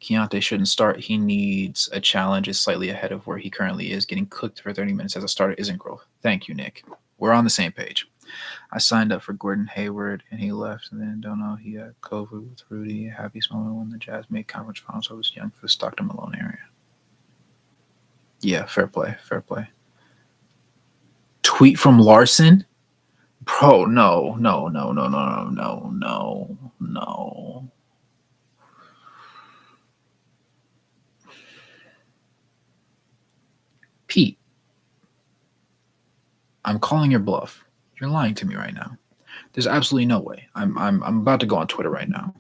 Keyonte shouldn't start. He needs a challenge. Is slightly ahead of where he currently is. Getting cooked for 30 minutes as a starter isn't growth. Thank you, Nick. We're on the same page. I signed up for Gordon Hayward, and he left, and then don't know he had COVID with Rudy. Happy moment when the Jazz made conference finals. I was young for the Stockton Malone area. Yeah, fair play. Tweet from Larson? Bro, no. Pete, I'm calling your bluff. You're lying to me right now. There's absolutely no way. I'm about to go on Twitter right now.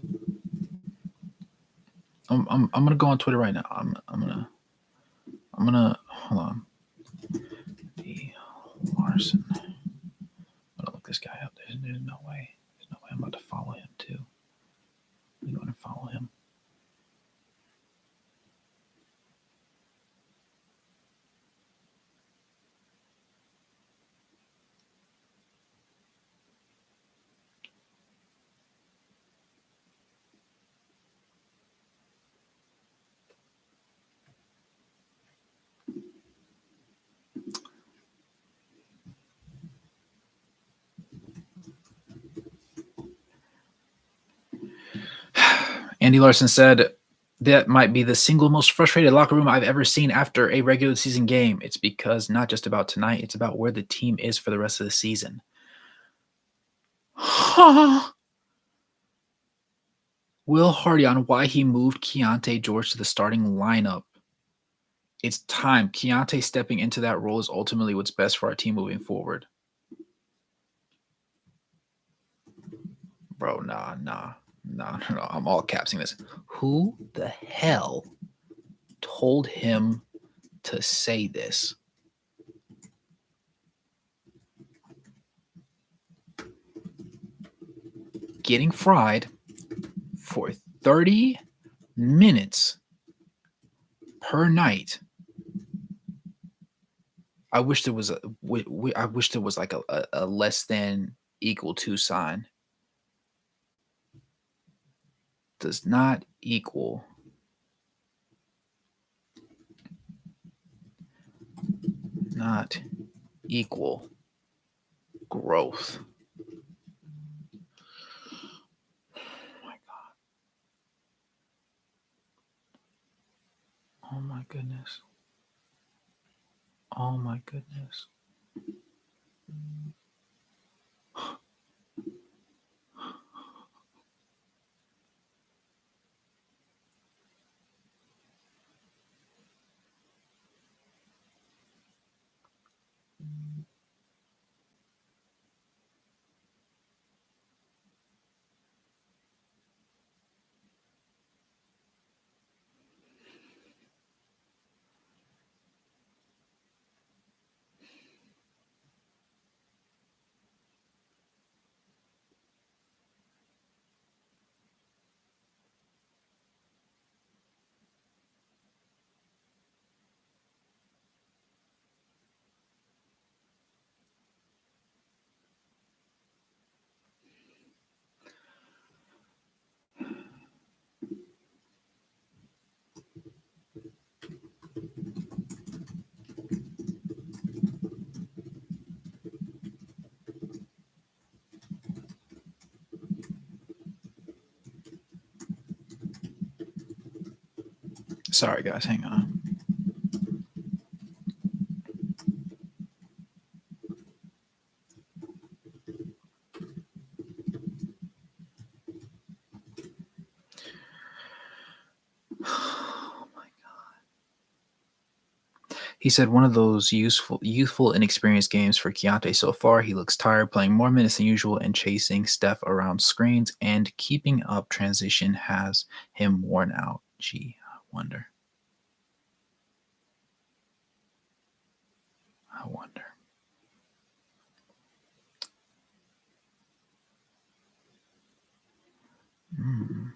I'm gonna go on Twitter right now. I'm gonna hold on. The Larson. I'm gonna look this guy up. There's no way. There's no way I'm about to follow him too. I'm going to follow him. Andy Larson said, that might be the single most frustrated locker room I've ever seen after a regular season game. It's because not just about tonight, it's about where the team is for the rest of the season. Will Hardy on why he moved Keyonte George to the starting lineup. It's time. Keyonte stepping into that role is ultimately what's best for our team moving forward. Bro, nah. I'm all capsing this. Who the hell told him to say this? Getting fried for 30 minutes per night. I wish there was like a less than equal to sign. Does not equal growth. Oh my goodness. Oh my goodness. Sorry, guys. Hang on. Oh my God. He said one of those youthful, inexperienced games for Keyonte so far. He looks tired, playing more minutes than usual, and chasing Steph around screens and keeping up transition has him worn out. Gee, I wonder. I wonder. Hmm.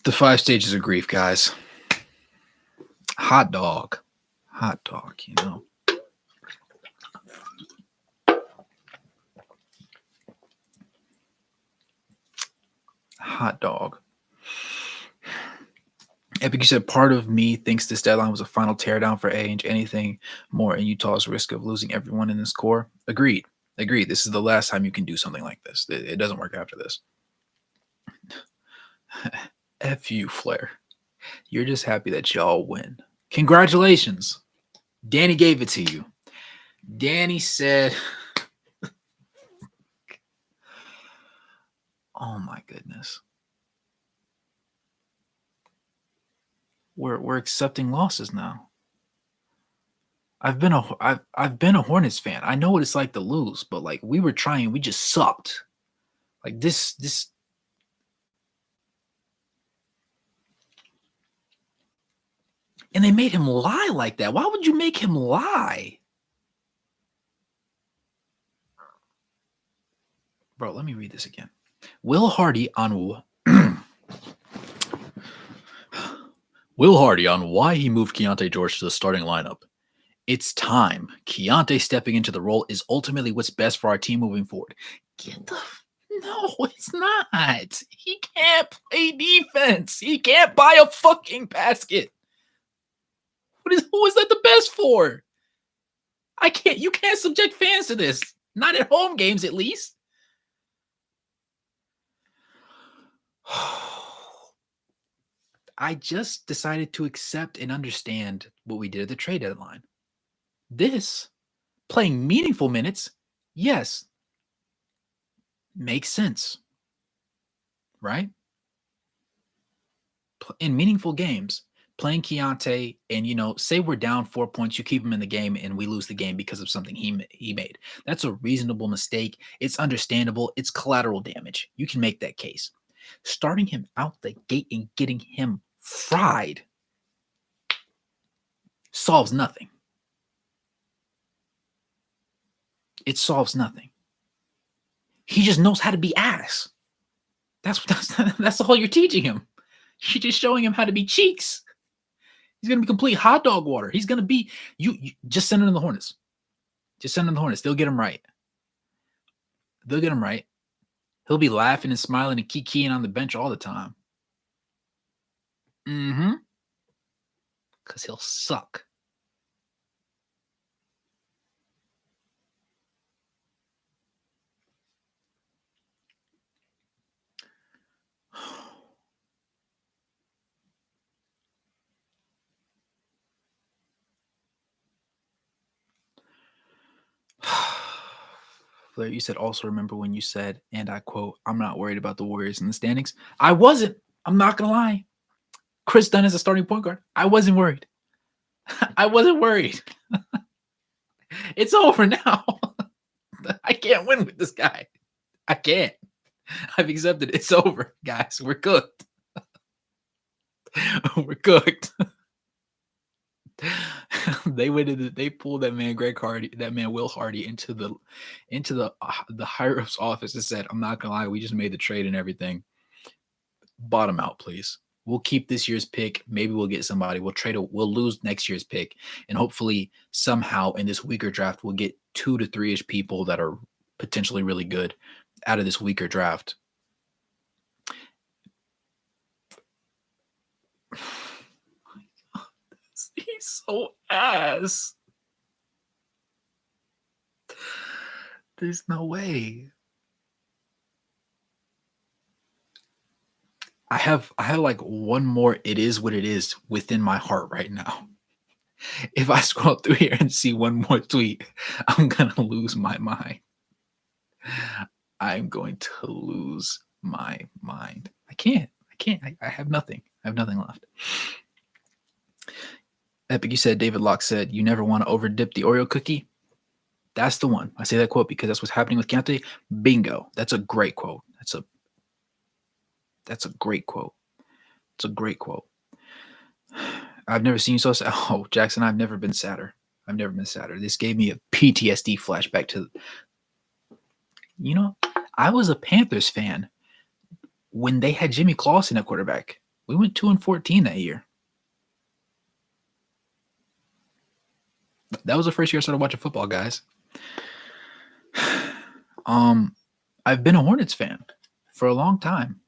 The 5 stages of grief, guys. Hot dog. Hot dog, you know. Hot dog. Epic, you said part of me thinks this deadline was a final teardown for Ainge. Anything more in Utah's risk of losing everyone in this core. Agreed. This is the last time you can do something like this. It doesn't work after this. F you, Flair. You're just happy that y'all win. Congratulations. Danny gave it to you. Danny said, oh my goodness. We're accepting losses now. I've been a Hornets fan. I know what it's like to lose, but like we were trying, we just sucked. Like this and they made him lie like that. Why would you make him lie? Bro, let me read this again. Will Hardy on why he moved Keyonte George to the starting lineup. It's time. Keyonte stepping into the role is ultimately what's best for our team moving forward. No, it's not. He can't play defense. He can't buy a fucking basket. Who is that the best for? You can't subject fans to this. Not at home games, at least. I just decided to accept and understand what we did at the trade deadline. This, playing meaningful minutes, yes, makes sense. Right? In meaningful games, playing Keyonte and, say we're down 4 points, you keep him in the game and we lose the game because of something he made. That's a reasonable mistake. It's understandable. It's collateral damage. You can make that case. Starting him out the gate and getting him fried solves nothing. It solves nothing. He just knows how to be ass. That's all you're teaching him. You're just showing him how to be cheeks. He's gonna be complete hot dog water. He's gonna be you just send him to the Hornets. Just send him to the Hornets. They'll get him right. He'll be laughing and smiling and kikiing on the bench all the time. Mm-hmm. Because he'll suck. Flair, you said also remember when you said, and I quote, I'm not worried about the Warriors in the standings. I wasn't. I'm not gonna lie. Chris Dunn is a starting point guard. I wasn't worried. I wasn't worried. It's over now. I can't win with this guy. I can't. I've accepted it. It's over, guys. We're cooked. We're cooked. They pulled that man Will Hardy into the higher ups office and said, I'm not gonna lie, we just made the trade and everything. Bottom out, please. We'll keep this year's pick. Maybe we'll get somebody. We'll lose next year's pick. And hopefully somehow in this weaker draft, we'll get 2 to 3-ish people that are potentially really good out of this weaker draft. He's so ass. There's no way. I have like one more it is what it is within my heart right now. If I scroll through here and see one more tweet, I'm gonna lose my mind. I'm going to lose my mind. I can't. I have nothing. I have nothing left. Epic, you said David Locke said you never want to over dip the Oreo cookie. That's the one. I say that quote because that's what's happening with Keyonte. Bingo. That's a great quote. That's a great quote. It's a great quote. I've never seen you so sad. Oh, Jackson, I've never been sadder. I've never been sadder. This gave me a PTSD flashback to, I was a Panthers fan when they had Jimmy Clausen at quarterback. We went 2-14 that year. That was the first year I started watching football, guys. I've been a Hornets fan for a long time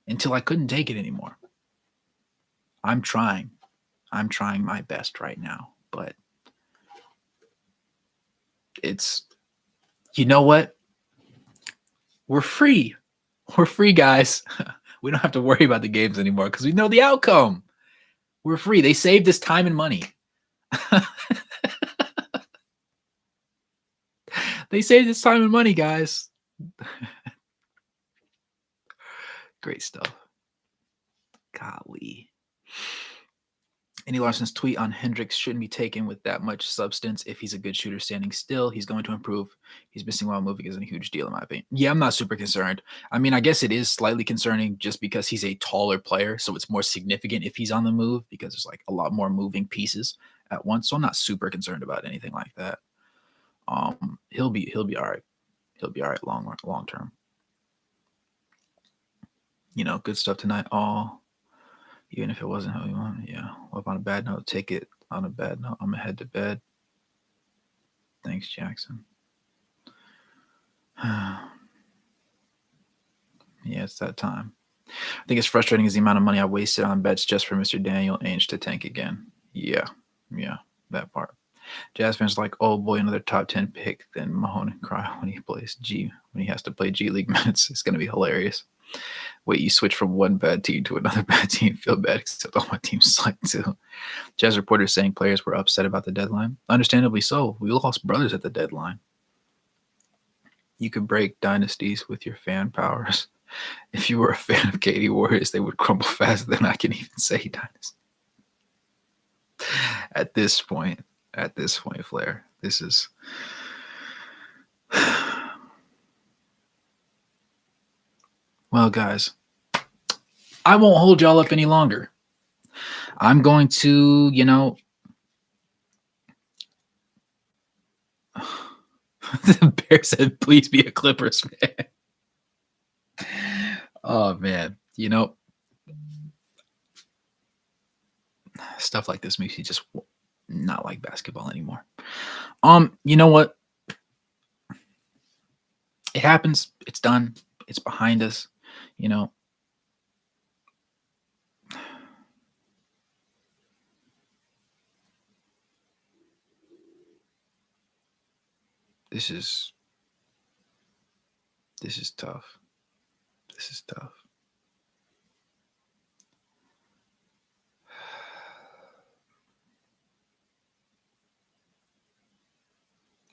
until I couldn't take it anymore. I'm trying my best right now, but it's, you know what? We're free. We're free, guys. We don't have to worry about the games anymore because we know the outcome. We're free. They saved us time and money. They saved us time and money, guys. Great stuff. Golly. Andy Larson's tweet on Hendricks shouldn't be taken with that much substance. If he's a good shooter standing still, he's going to improve. He's missing while moving isn't a huge deal in my opinion. Yeah, I'm not super concerned. I mean, I guess it is slightly concerning just because he's a taller player, so it's more significant if he's on the move because there's like a lot more moving pieces at once. So I'm not super concerned about anything like that. He'll be all right. He'll be all right long term. Good stuff tonight. Even if it wasn't how you want. Yeah. Well, on a bad note, take it on a bad note. I'm gonna head to bed. Thanks, Jackson. Yeah, it's that time. I think it's frustrating is the amount of money I wasted on bets just for Mr. Daniel Ainge to tank again. Yeah, that part. Jazz fans like, oh boy, another top 10 pick. Then Mahone and cry when he has to play G League minutes. It's gonna be hilarious. Wait, you switch from one bad team to another bad team. Feel bad except all my teams suck too. Jazz reporters saying players were upset about the deadline. Understandably so. We lost brothers at the deadline. You could break dynasties with your fan powers. If you were a fan of Katie Warriors, they would crumble faster than I can even say dynasty. At this point, Flair, this is... Well, guys, I won't hold y'all up any longer. I'm going to, the Bear said, please be a Clippers fan. Oh, man. Stuff like this makes you just not like basketball anymore. You know what? It happens. It's done. It's behind us. This is tough. This is tough.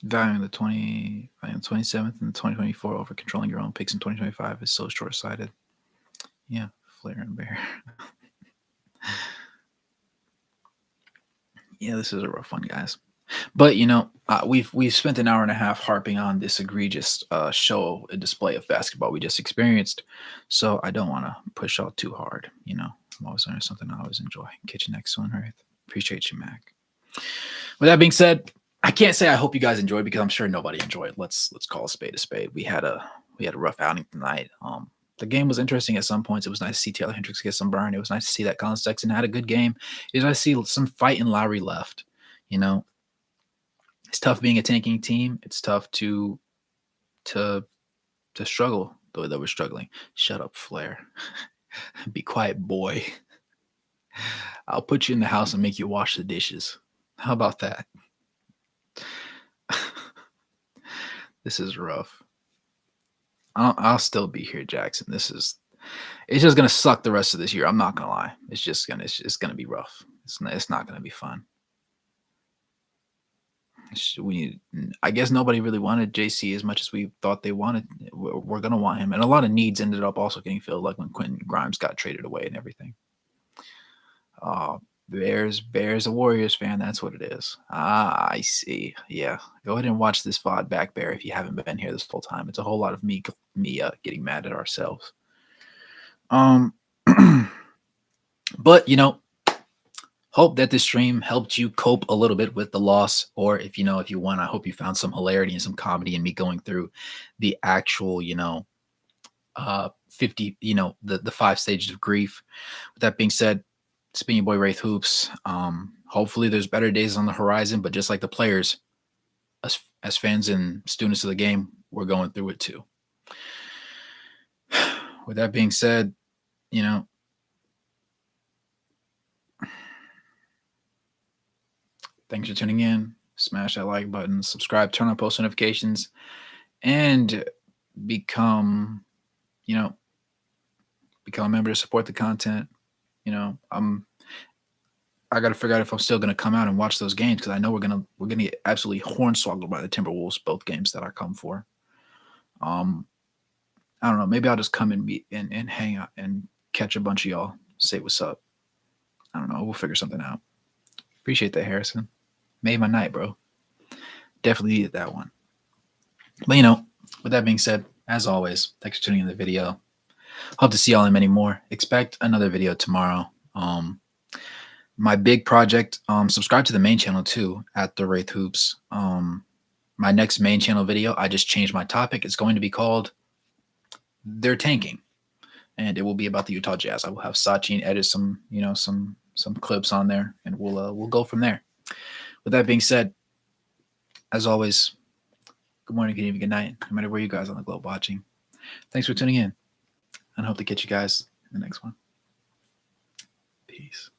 Valuing the 27th and the 2024 over controlling your own picks in 2025 is so short-sighted. Yeah, Flair and Bear. Yeah, this is a rough one, guys. But we've spent an hour and a half harping on this egregious show and display of basketball we just experienced. So I don't want to push out too hard. I'm always learning something I always enjoy. Catch you next one, right? Appreciate you, Mac. With that being said, I can't say I hope you guys enjoyed because I'm sure nobody enjoyed. Let's call a spade a spade. We had a rough outing tonight. The game was interesting at some points. It was nice to see Taylor Hendricks get some burn. It was nice to see that Collin Sexton had a good game. It was nice to see some fight in Lowry left. It's tough being a tanking team. It's tough to struggle the way that we're struggling. Shut up, Flair. Be quiet, boy. I'll put you in the house and make you wash the dishes. How about that? This is rough. I'll still be here, Jackson. It's just gonna suck the rest of this year. I'm not gonna lie. It's gonna be rough. It's not gonna be fun. I guess nobody really wanted JC as much as we thought they wanted. We're gonna want him, and a lot of needs ended up also getting filled, like when Quentin Grimes got traded away and everything. Bears a Warriors fan. That's what it is. I see. Yeah, go ahead and watch this VOD back, Bear, if you haven't been here this whole time. It's a whole lot of me getting mad at ourselves. But hope that this stream helped you cope a little bit with the loss, or if you want, I hope you found some hilarity and some comedy in me going through the actual 50 the 5 stages of grief. With that being said, it's been your boy Wraith Hoops. Hopefully there's better days on the horizon, but just like the players, as fans and students of the game, we're going through it too. With that being said, thanks for tuning in. Smash that like button, subscribe, turn on post notifications, and become a member to support the content. I got to figure out if I'm still going to come out and watch those games, because I know we're gonna get absolutely hornswoggled by the Timberwolves, both games that I come for. I don't know. Maybe I'll just come and meet and hang out and catch a bunch of y'all, say what's up. I don't know. We'll figure something out. Appreciate that, Harrison. Made my night, bro. Definitely needed that one. But with that being said, as always, thanks for tuning in the video. Hope to see y'all in many more. Expect another video tomorrow. My big project, subscribe to the main channel too, at the Wraith Hoops. My next main channel video, I just changed my topic. It's going to be called They're Tanking, and it will be about the Utah Jazz. I will have Sachin edit some clips on there, and we'll go from there. With that being said, as always, good morning, good evening, good night, no matter where you guys on the globe watching. Thanks for tuning in, and I hope to catch you guys in the next one. Peace.